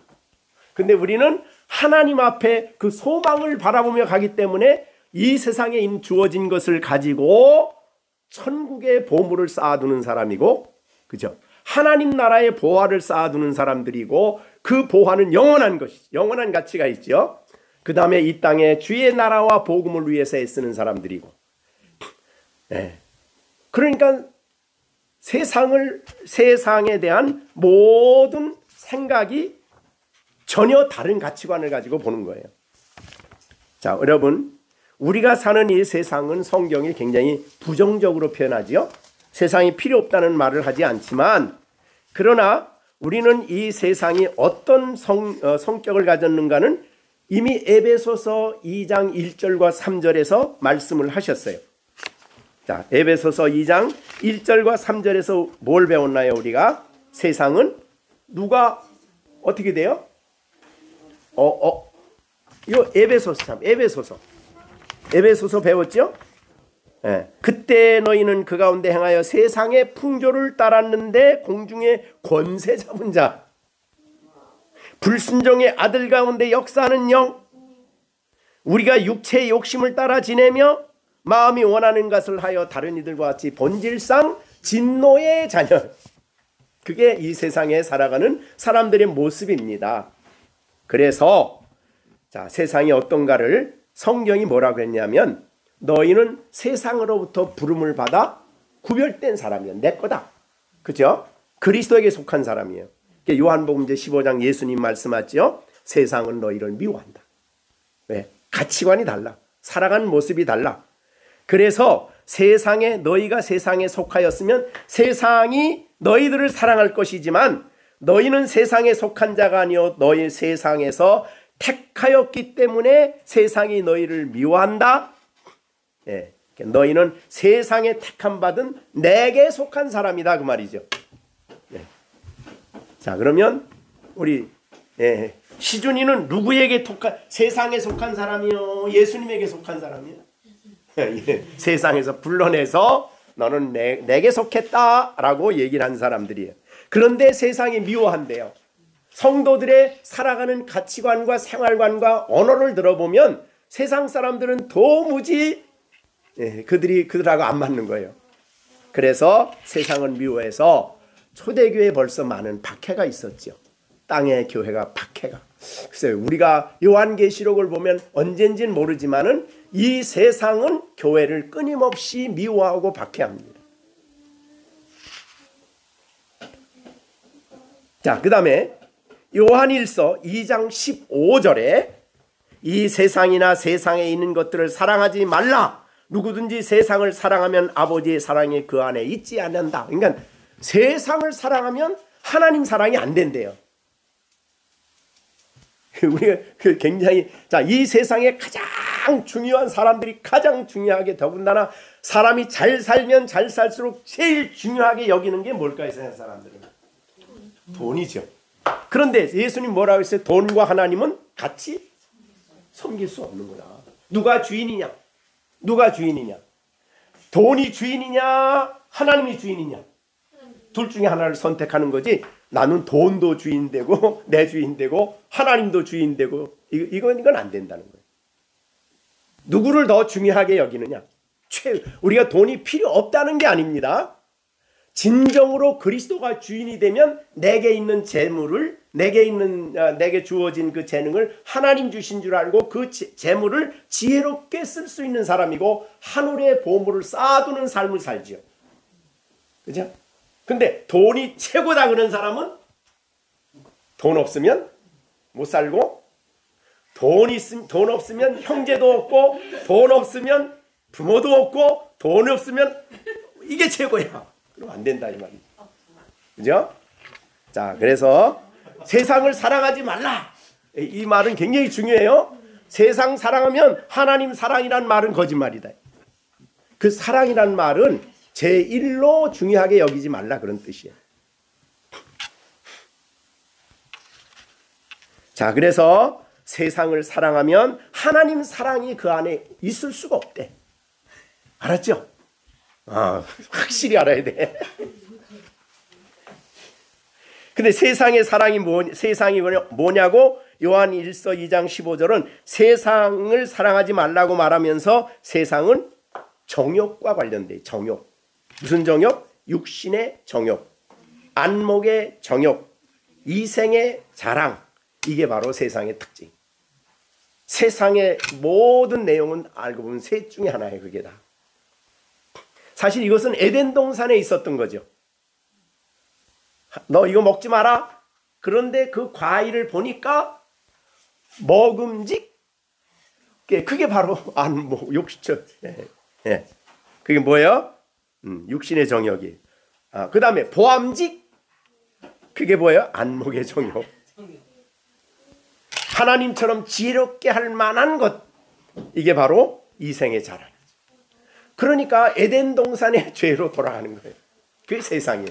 근데 우리는 하나님 앞에 그 소망을 바라보며 가기 때문에 이 세상에 주어진 것을 가지고 천국의 보물을 쌓아두는 사람이고, 그죠? 하나님 나라의 보화를 쌓아두는 사람들이고, 그 보화는 영원한 것이, 영원한 가치가 있죠. 그 다음에 이 땅에 주의 나라와 복음을 위해서 애쓰는 사람들이고, 그러니까 세상에 대한 모든 생각이 전혀 다른 가치관을 가지고 보는 거예요. 자, 여러분, 우리가 사는 이 세상은 성경이 굉장히 부정적으로 표현하지요. 세상이 필요 없다는 말을 하지 않지만, 그러나 우리는 이 세상이 어떤 성격을 가졌는가는 이미 에베소서 2장 1절과 3절에서 말씀을 하셨어요. 자, 에베소서 2장 1절과 3절에서 뭘 배웠나요? 우리가 세상은 누가 어떻게 돼요? 이거 에베소서 배웠죠? 그때 너희는 그 가운데 행하여 세상의 풍조를 따랐는데 공중의 권세 잡은 자, 불순종의 아들 가운데 역사하는 영, 우리가 육체의 욕심을 따라 지내며 마음이 원하는 것을 하여 다른 이들과 같이 본질상 진노의 자녀. 그게 이 세상에 살아가는 사람들의 모습입니다. 그래서 자, 세상이 어떤가를 성경이 뭐라고 했냐면, 너희는 세상으로부터 부름을 받아 구별된 사람이야. 내 거다. 그죠? 그리스도에게 속한 사람이에요. 요한복음 15장 예수님 말씀하죠. 세상은 너희를 미워한다. 왜? 가치관이 달라. 살아가는 모습이 달라. 그래서 너희가 세상에 속하였으면 세상이 너희들을 사랑할 것이지만, 너희는 세상에 속한 자가 아니요 너희 세상에서 택하였기 때문에 세상이 너희를 미워한다. 예, 너희는 세상에 택함 받은 내게 속한 사람이다 그 말이죠. 예. 자, 그러면 우리 시준이는 누구에게 세상에 속한 사람이요, 예수님에게 속한 사람이요? 예, 세상에서 불러내서 너는 내게 속했다라고 얘기를 한 사람들이에요. 그런데 세상이 미워한대요. 성도들의 살아가는 가치관과 생활관과 언어를 들어보면 세상 사람들은 도무지 그들하고 안 맞는 거예요. 그래서 세상을 미워해서 초대교회에 벌써 많은 박해가 있었죠. 땅의 교회가 박해가. 글쎄요, 우리가 요한계시록을 보면 언젠지는 모르지만은 이 세상은 교회를 끊임없이 미워하고 박해합니다. 자, 그 다음에 요한일서 2장 15절에 이 세상이나 세상에 있는 것들을 사랑하지 말라. 누구든지 세상을 사랑하면 아버지의 사랑이 그 안에 있지 않는다. 그러니까 세상을 사랑하면 하나님 사랑이 안 된대요. 우리가 굉장히, 자, 이 세상에 가장 중요한 사람들이 가장 중요하게, 더군다나 사람이 잘 살면 잘 살수록 제일 중요하게 여기는 게 뭘까요? 세상 사람들은 돈이죠. 그런데 예수님 뭐라고 했어요? 돈과 하나님은 같이 섬길 수 없는 거다. 누가 주인이냐? 누가 주인이냐? 돈이 주인이냐? 하나님이 주인이냐? 둘 중에 하나를 선택하는 거지. 나는 돈도 주인 되고 내 주인 되고 하나님도 주인 되고 이건 안 된다는 거예요. 누구를 더 중요하게 여기느냐? 우리가 돈이 필요 없다는 게 아닙니다. 진정으로 그리스도가 주인이 되면 내게 있는 재물을, 내게 주어진 그 재능을 하나님 주신 줄 알고 그 재물을 지혜롭게 쓸 수 있는 사람이고 하늘의 보물을 쌓아두는 삶을 살지요. 그죠? 근데 돈이 최고다 그런 사람은 돈 없으면 못 살고, 돈 없으면 형제도 없고, 돈 없으면 부모도 없고, 돈 없으면 이게 최고야. 그럼 안 된다 이 말이죠. 그죠? 자, 그래서 세상을 사랑하지 말라. 이 말은 굉장히 중요해요. 세상 사랑하면 하나님 사랑이란 말은 거짓말이다. 그 사랑이란 말은 제1로 중요하게 여기지 말라 그런 뜻이에요. 자, 그래서 세상을 사랑하면 하나님 사랑이 그 안에 있을 수가 없대. 알았죠? 확실히 알아야 돼. 근데 세상의 사랑이 세상이 뭐냐고? 요한 1서 2장 15절은 세상을 사랑하지 말라고 말하면서 세상은 정욕과 관련돼. 정욕. 무슨 정욕? 육신의 정욕, 안목의 정욕, 이생의 자랑. 이게 바로 세상의 특징. 세상의 모든 내용은 알고 보면 셋 중에 하나예요. 그게 다. 사실 이것은 에덴 동산에 있었던 거죠. 너 이거 먹지 마라. 그런데 그 과일을 보니까 먹음직. 그게 바로 안목, 욕심. 그게 뭐예요? 육신의 정욕이. 그 다음에 보암직. 그게 뭐예요? 안목의 정욕. 하나님처럼 지혜롭게 할 만한 것. 이게 바로 이생의 자랑. 그러니까 에덴 동산의 죄로 돌아가는 거예요. 그게 세상이에요.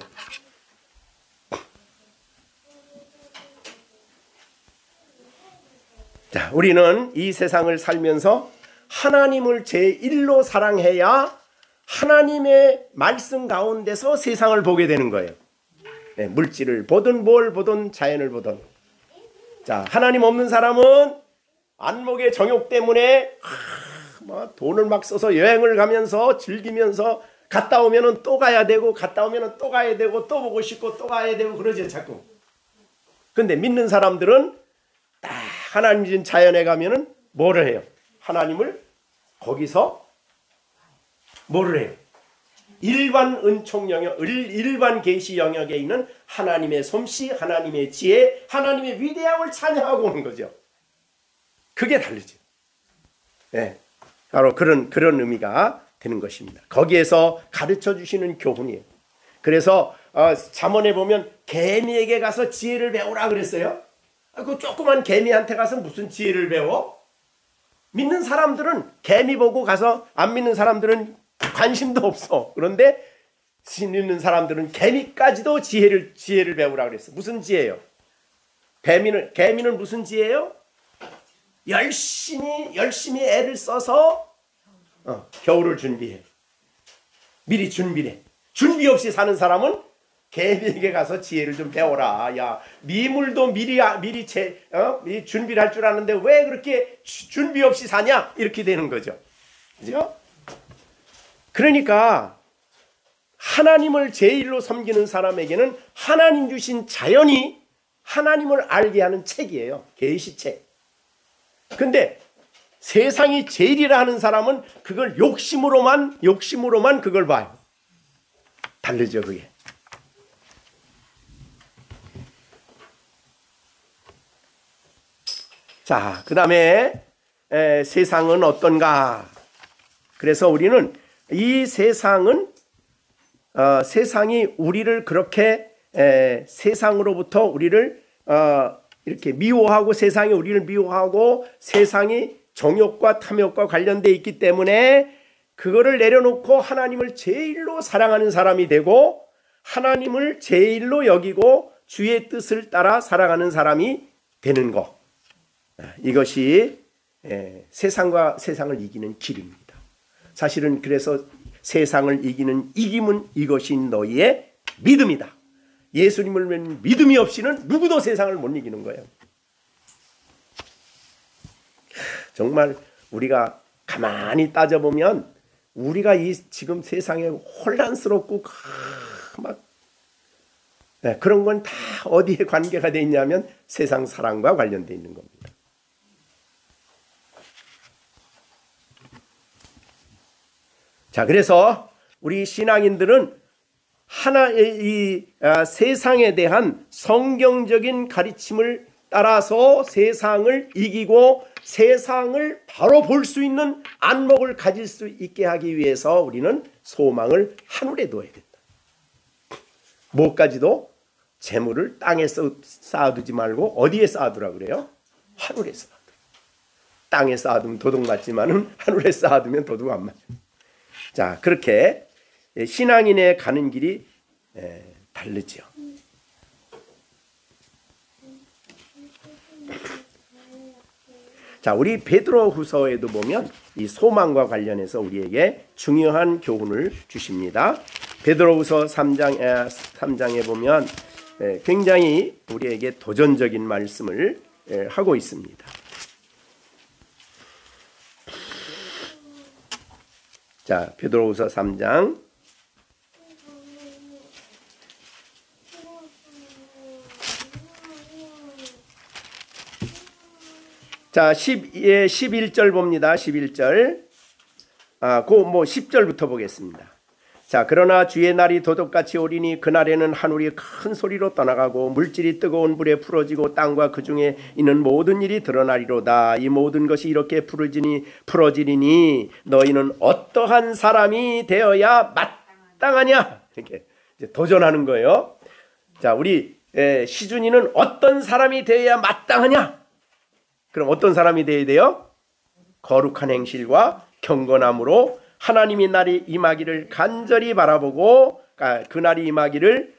자, 우리는 이 세상을 살면서 하나님을 제1로 사랑해야 하나님의 말씀 가운데서 세상을 보게 되는 거예요. 네, 물질을 보든 뭘 보든 자연을 보든. 자, 하나님 없는 사람은 안목의 정욕 때문에 돈을 막 써서 여행을 가면서 즐기면서 갔다 오면은 또 가야 되고, 갔다 오면은 또 가야 되고, 또 보고 싶고 또 가야 되고 그러죠 자꾸. 근데 믿는 사람들은 딱 하나님 진 자연에 가면은 뭐를 해요? 하나님을 거기서 뭐를 해요? 일반 은총 영역, 일반 계시 영역에 있는 하나님의 솜씨, 하나님의 지혜, 하나님의 위대함을 찬양하고 오는 거죠. 그게 다르죠. 네, 바로 그런 의미가 되는 것입니다. 거기에서 가르쳐 주시는 교훈이에요. 그래서 잠언에 보면 개미에게 가서 지혜를 배우라 그랬어요. 그 조그만 개미한테 가서 무슨 지혜를 배워? 믿는 사람들은 개미 보고 가서 안 믿는 사람들은 관심도 없어. 그런데 믿는 사람들은 개미까지도 지혜를 배우라 그랬어. 무슨 지혜예요? 개미는 무슨 지혜예요? 열심히 애를 써서 겨울을 준비해. 미리 준비해. 준비 없이 사는 사람은 개미에게 가서 지혜를 좀 배워라. 야, 미물도 미리 준비를 할 줄 아는데 왜 그렇게 준비 없이 사냐? 이렇게 되는 거죠. 그죠? 그러니까 하나님을 제일로 섬기는 사람에게는 하나님 주신 자연이 하나님을 알게 하는 책이에요. 계시책. 근데 세상이 제일이라 하는 사람은 그걸 욕심으로만 그걸 봐요. 다르죠, 그게. 자, 그 다음에 세상은 어떤가? 그래서 우리는 이 세상이 우리를 그렇게 세상으로부터 우리를 이렇게 미워하고 세상이 우리를 미워하고 세상이 정욕과 탐욕과 관련되어 있기 때문에 그거를 내려놓고 하나님을 제일로 사랑하는 사람이 되고 하나님을 제일로 여기고 주의 뜻을 따라 살아가는 사람이 되는 것. 이것이 세상을 이기는 길입니다. 사실은 그래서 세상을 이기는 이김은 이것이 너희의 믿음이다. 예수님을 믿는 믿음이 없이는 누구도 세상을 못 이기는 거예요. 정말 우리가 가만히 따져보면 우리가 이 지금 세상에 혼란스럽고 막 그런 건 다 어디에 관계가 돼 있냐면 세상 사랑과 관련돼 있는 겁니다. 자, 그래서 우리 신앙인들은 세상에 대한 성경적인 가르침을 따라서 세상을 이기고 세상을 바로 볼 수 있는 안목을 가질 수 있게 하기 위해서 우리는 소망을 하늘에 둬야 된다. 뭐까지도 재물을 땅에 쌓아두지 말고 어디에 쌓아두라 그래요? 하늘에 쌓아두라. 땅에 쌓아두면 도둑 맞지만은 하늘에 쌓아두면 도둑 안 맞아요. 자, 그렇게 신앙인의 가는 길이 다르죠. 자, 우리 베드로후서에도 보면 이 소망과 관련해서 우리에게 중요한 교훈을 주십니다. 베드로후서 3장에 보면 굉장히 우리에게 도전적인 말씀을 하고 있습니다. 자, 베드로후서 3장 자, 11절 봅니다. 11절. 10절부터 보겠습니다. 자, 그러나 주의 날이 도둑같이 오리니 그날에는 하늘이 큰 소리로 떠나가고 물질이 뜨거운 불에 풀어지고 땅과 그 중에 있는 모든 일이 드러나리로다. 이 모든 것이 이렇게 풀어지리니 너희는 어떠한 사람이 되어야 마땅하냐? 이렇게 이제 도전하는 거예요. 자, 우리 시준이는 어떤 사람이 되어야 마땅하냐? 그럼 어떤 사람이 되어야 돼요? 거룩한 행실과 경건함으로 하나님의 날이 임하기를 간절히 바라보고 그날이 임하기를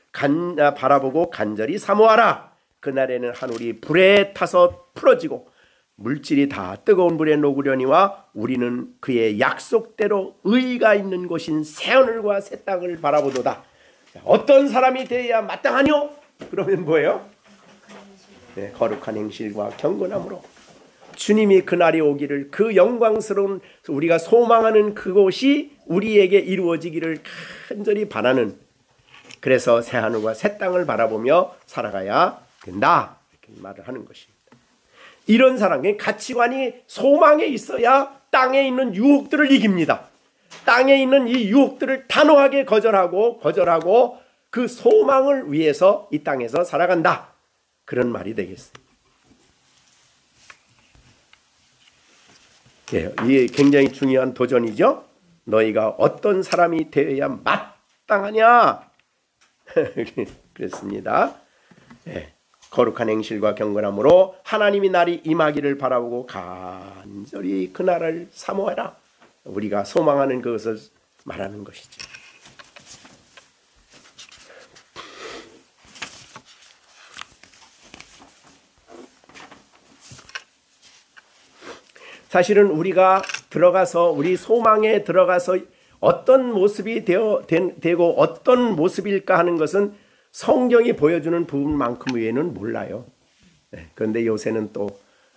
바라보고 간절히 사모하라. 그날에는 하늘이 불에 타서 풀어지고 물질이 다 뜨거운 불에 녹으려니와 우리는 그의 약속대로 의가 있는 곳인 새하늘과 새 땅을 바라보도다. 어떤 사람이 되어야 마땅하뇨? 그러면 뭐예요? 거룩한 행실과 경건함으로 주님이 그날이 오기를 그 영광스러운 우리가 소망하는 그곳이 우리에게 이루어지기를 간절히 바라는, 그래서 새하늘과 새 땅을 바라보며 살아가야 된다, 이렇게 말을 하는 것입니다. 이런 사람의 가치관이 소망에 있어야 땅에 있는 유혹들을 이깁니다. 땅에 있는 이 유혹들을 단호하게 거절하고 그 소망을 위해서 이 땅에서 살아간다, 그런 말이 되겠습니다. 이게 굉장히 중요한 도전이죠. 너희가 어떤 사람이 되어야 마땅하냐? 그랬습니다. 거룩한 행실과 경건함으로 하나님이 날이 임하기를 바라보고 간절히 그날을 사모하라. 우리가 소망하는 그것을 말하는 것이죠. 사실은 우리가 들어가서 우리 소망에 들어가서 어떤 모습이 되고 어떤 모습일까 하는 것은 성경이 보여주는 부분만큼 외에는 몰라요. 그런데 요새는 또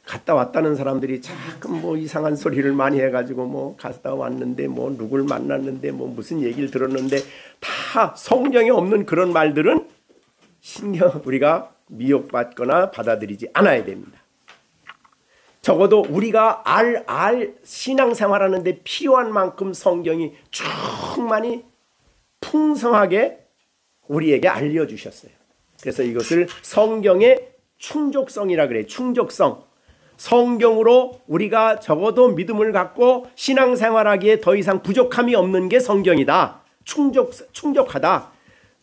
갔다 왔다는 사람들이 자꾸 뭐 이상한 소리를 많이 해가지고 뭐 갔다 왔는데 뭐 누굴 만났는데 뭐 무슨 얘기를 들었는데 다 성경에 없는 그런 말들은 신경 우리가 미혹받거나 받아들이지 않아야 됩니다. 적어도 우리가 신앙생활하는데 필요한 만큼 성경이 충만히 풍성하게 우리에게 알려주셨어요. 그래서 이것을 성경의 충족성이라 그래요. 충족성. 성경으로 우리가 적어도 믿음을 갖고 신앙생활하기에 더 이상 부족함이 없는 게 성경이다. 충족하다.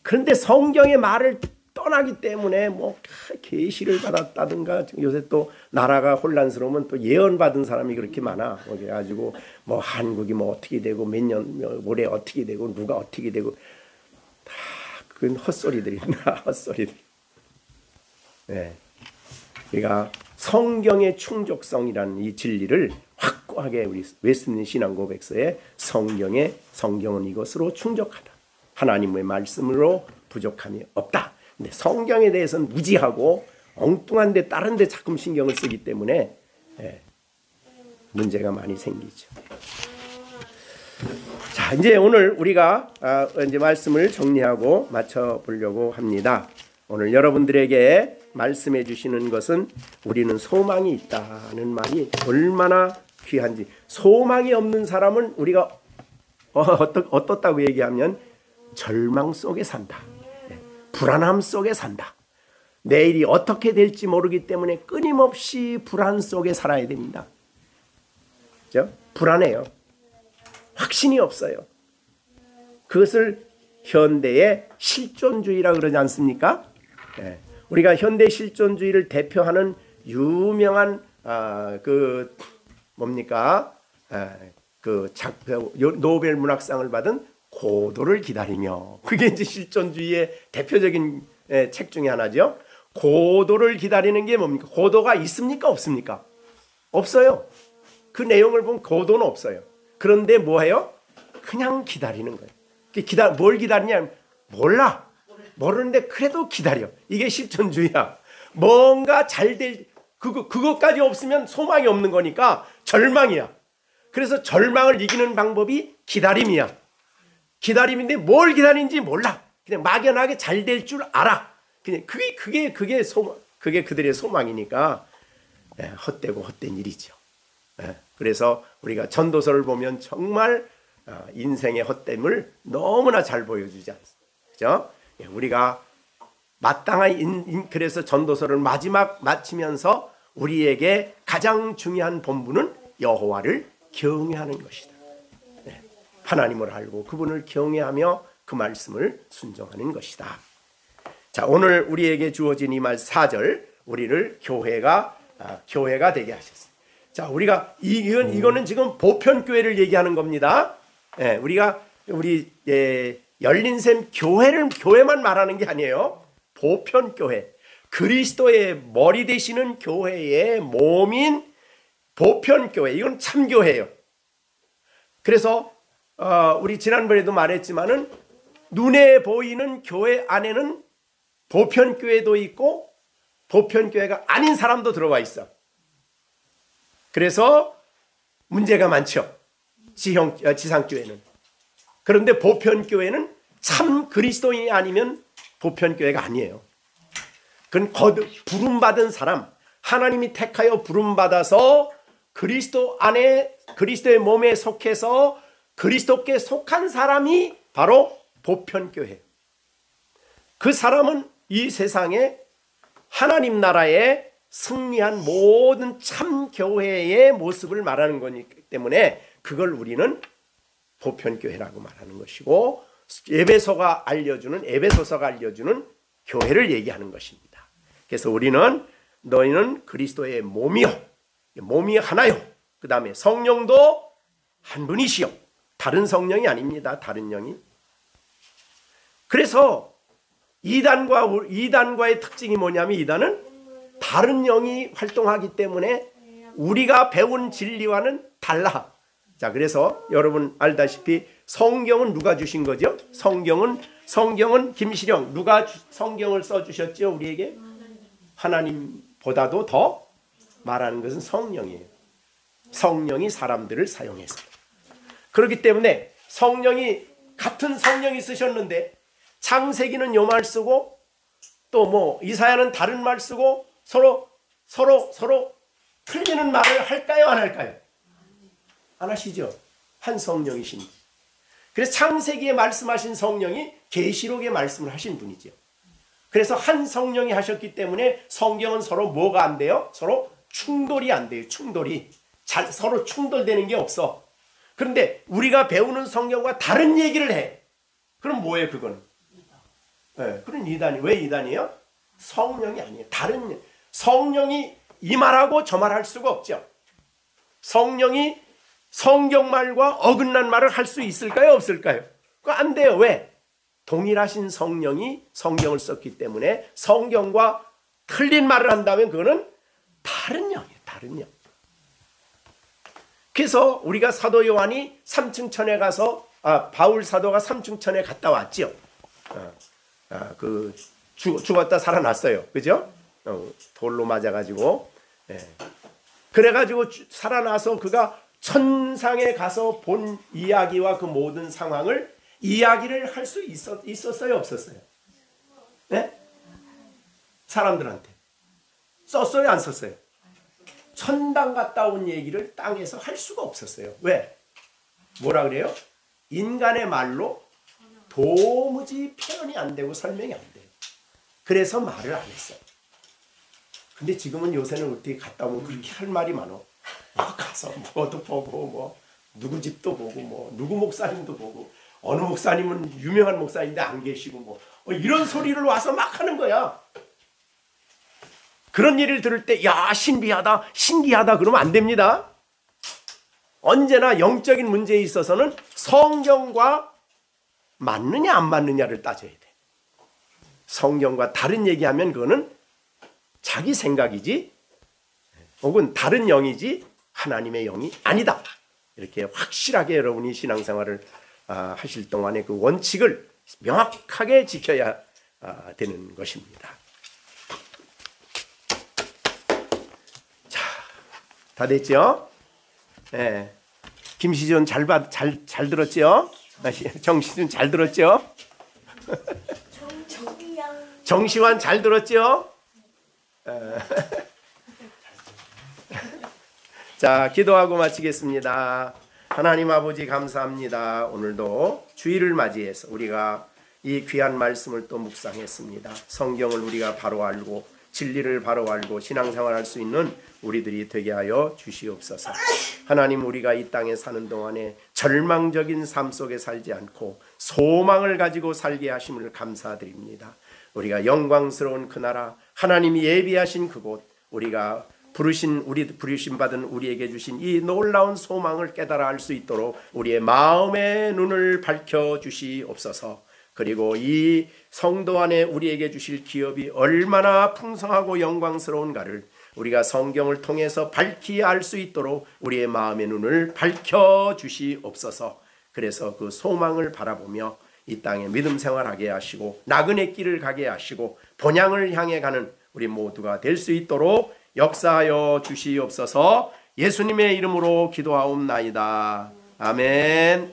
그런데 성경의 말을 떠나기 때문에 뭐 계시를 받았다든가 요새 또 나라가 혼란스러우면 또 예언받은 사람이 그렇게 많아. 그래가지고 뭐 한국이 뭐 어떻게 되고 몇 년 올해 어떻게 되고 누가 어떻게 되고 다 그건 헛소리들입니다. 헛소리들. 네. 그러니까 성경의 충족성이라는 이 진리를 확고하게 우리 웨스민스터 신앙고백서에 성경은 이것으로 충족하다. 하나님의 말씀으로 부족함이 없다. 근데 성경에 대해서는 무지하고 엉뚱한 데 다른 데 자꾸 신경을 쓰기 때문에 문제가 많이 생기죠. 자, 이제 오늘 우리가 이제 말씀을 정리하고 마쳐 보려고 합니다. 오늘 여러분들에게 말씀해 주시는 것은 우리는 소망이 있다는 말이 얼마나 귀한지. 소망이 없는 사람은 우리가 어떻다고 얘기하면 절망 속에 산다. 불안함 속에 산다. 내일이 어떻게 될지 모르기 때문에 끊임없이 불안 속에 살아야 됩니다. 그렇죠? 불안해요. 확신이 없어요. 그것을 현대의 실존주의라고 그러지 않습니까? 네. 우리가 현대 실존주의를 대표하는 유명한 노벨 문학상을 받은 고도를 기다리며, 그게 이제 실존주의의 대표적인 책 중에 하나죠. 고도를 기다리는 게 뭡니까? 고도가 있습니까? 없습니까? 없어요. 그 내용을 보면 고도는 없어요. 그런데 뭐해요? 그냥 기다리는 거예요. 뭘 기다리냐? 몰라. 모르는데 그래도 기다려. 이게 실존주의야. 뭔가 잘 될 그것까지 없으면 소망이 없는 거니까 절망이야. 그래서 절망을 이기는 방법이 기다림이야. 기다림인데 뭘 기다리는지 몰라. 그냥 막연하게 잘 될 줄 알아. 그냥 그게 그들의 소망이니까 헛되고 헛된 일이죠. 그래서 우리가 전도서를 보면 정말 인생의 헛됨을 너무나 잘 보여주지 않습니까? 그죠? 우리가 마땅한 그래서 전도서를 마지막 마치면서 우리에게 가장 중요한 본분은 여호와를 경외하는 것이다. 하나님을 알고 그분을 경외하며 그 말씀을 순종하는 것이다. 자, 오늘 우리에게 주어진 이 말 4절, 우리를 교회가 되게 하셨습니다. 자, 우리가 이거는 지금 보편교회를 얘기하는 겁니다. 우리 열린샘 교회만 말하는 게 아니에요. 보편교회, 그리스도의 머리 되시는 교회의 몸인 보편교회, 이건 참교회예요. 그래서 우리 지난번에도 말했지만은 눈에 보이는 교회 안에는 보편교회도 있고 보편교회가 아닌 사람도 들어와 있어. 그래서 문제가 많죠. 지상교회는. 그런데 보편교회는 참 그리스도인이 아니면 보편교회가 아니에요. 그건 부름받은 사람, 하나님이 택하여 부름받아서 그리스도 안에 그리스도의 몸에 속해서 그리스도께 속한 사람이 바로 보편교회예요. 그 사람은 이 세상에 하나님 나라에 승리한 모든 참 교회의 모습을 말하는 거기 때문에 그걸 우리는 보편교회라고 말하는 것이고, 에베소서가 알려주는 교회를 얘기하는 것입니다. 그래서 우리는 너희는 그리스도의 몸이요, 몸이 하나요. 그 다음에 성령도 한 분이시요. 다른 성령이 아닙니다. 다른 영이. 그래서 이단과의 특징이 뭐냐면 이단은 다른 영이 활동하기 때문에 우리가 배운 진리와는 달라. 자, 그래서 여러분 알다시피 성경은 누가 주신 거죠? 성경은 김시령 누가 성경을 써주셨죠? 우리에게 하나님보다도 더 말하는 것은 성령이에요. 성령이 사람들을 사용해서. 그렇기 때문에 같은 성령이 쓰셨는데 창세기는 요 말 쓰고 또 뭐 이사야는 다른 말 쓰고 서로 틀리는 말을 할까요? 안 할까요? 안 하시죠. 한 성령이신. 그래서 창세기에 말씀하신 성령이 계시록에 말씀을 하신 분이죠. 그래서 한 성령이 하셨기 때문에 성경은 서로 뭐가 안 돼요? 서로 충돌이 안 돼요. 서로 충돌되는 게 없어. 그런데 우리가 배우는 성경과 다른 얘기를 해. 그럼 뭐예요 그건? 네, 그런 이단이. 왜 이단이에요? 성령이 아니에요. 다른 성령이 이 말하고 저 말할 수가 없죠. 성령이 성경말과 어긋난 말을 할 수 있을까요? 없을까요? 그거 안 돼요. 왜? 동일하신 성령이 성경을 썼기 때문에 성경과 틀린 말을 한다면 그거는 다른 영이에요. 다른 영. 그래서 우리가 사도 요한이 삼층천에 가서 바울 사도가 삼층천에 갔다 왔죠. 죽었다 살아났어요. 그죠? 돌로 맞아가지고. 그래가지고 살아나서 그가 천상에 가서 본 이야기와 그 모든 상황을 이야기를 할 수 있었어요? 없었어요? 네? 사람들한테 썼어요? 안 썼어요? 천당 갔다 온 얘기를 땅에서 할 수가 없었어요. 왜? 뭐라 그래요? 인간의 말로 도무지 표현이 안 되고 설명이 안 돼요. 그래서 말을 안 했어요. 근데 지금은 요새는 어떻게 갔다 오면 그렇게 할 말이 많어. 가서 뭐도 보고 누구 집도 보고 누구 목사님도 보고 어느 목사님은 유명한 목사인데 안 계시고 이런 소리를 와서 막 하는 거야. 그런 일을 들을 때 야 신기하다 그러면 안 됩니다. 언제나 영적인 문제에 있어서는 성경과 맞느냐 안 맞느냐를 따져야 돼. 성경과 다른 얘기하면 그거는 자기 생각이지 혹은 다른 영이지 하나님의 영이 아니다. 이렇게 확실하게 여러분이 신앙생활을 하실 동안에 그 원칙을 명확하게 지켜야 되는 것입니다. 자, 다 됐죠? 네. 김시준 잘 들었죠? 정시준 잘 들었죠? 정시환 잘 들었죠? 자, 기도하고 마치겠습니다. 하나님 아버지 감사합니다. 오늘도 주일을 맞이해서 우리가 이 귀한 말씀을 또 묵상했습니다. 성경을 우리가 바로 알고 진리를 바로 알고 신앙생활할 수 있는 우리들이 되게 하여 주시옵소서. 하나님, 우리가 이 땅에 사는 동안에 절망적인 삶 속에 살지 않고 소망을 가지고 살게 하심을 감사드립니다. 우리가 영광스러운 그 나라, 하나님이 예비하신 그곳, 우리가 부르심 받은 우리에게 주신 이 놀라운 소망을 깨달아 알 수 있도록 우리의 마음의 눈을 밝혀 주시옵소서. 그리고 이 성도 안에 우리에게 주실 기업이 얼마나 풍성하고 영광스러운가를 우리가 성경을 통해서 밝히 알 수 있도록 우리의 마음의 눈을 밝혀 주시옵소서. 그래서 그 소망을 바라보며 이 땅에 믿음 생활하게 하시고 나그네 길을 가게 하시고 본향을 향해 가는 우리 모두가 될 수 있도록 역사하여 주시옵소서. 예수님의 이름으로 기도하옵나이다. 아멘.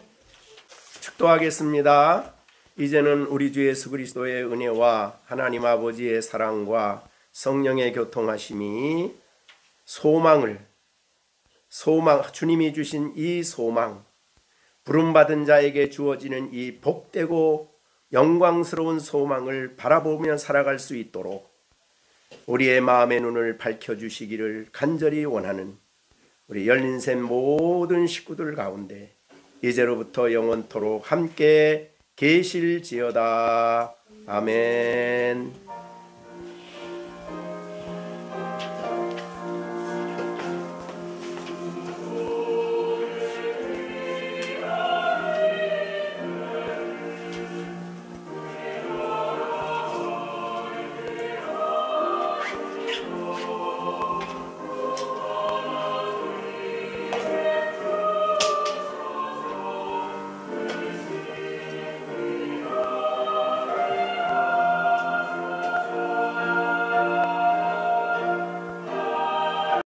축도하겠습니다. 이제는 우리 주 예수 그리스도의 은혜와 하나님 아버지의 사랑과 성령의 교통하심이 주님이 주신 이 소망, 부름받은 자에게 주어지는 이 복되고 영광스러운 소망을 바라보며 살아갈 수 있도록 우리의 마음의 눈을 밝혀주시기를 간절히 원하는 우리 열린샘 모든 식구들 가운데 이제로부터 영원토록 함께 계실지어다. 아멘.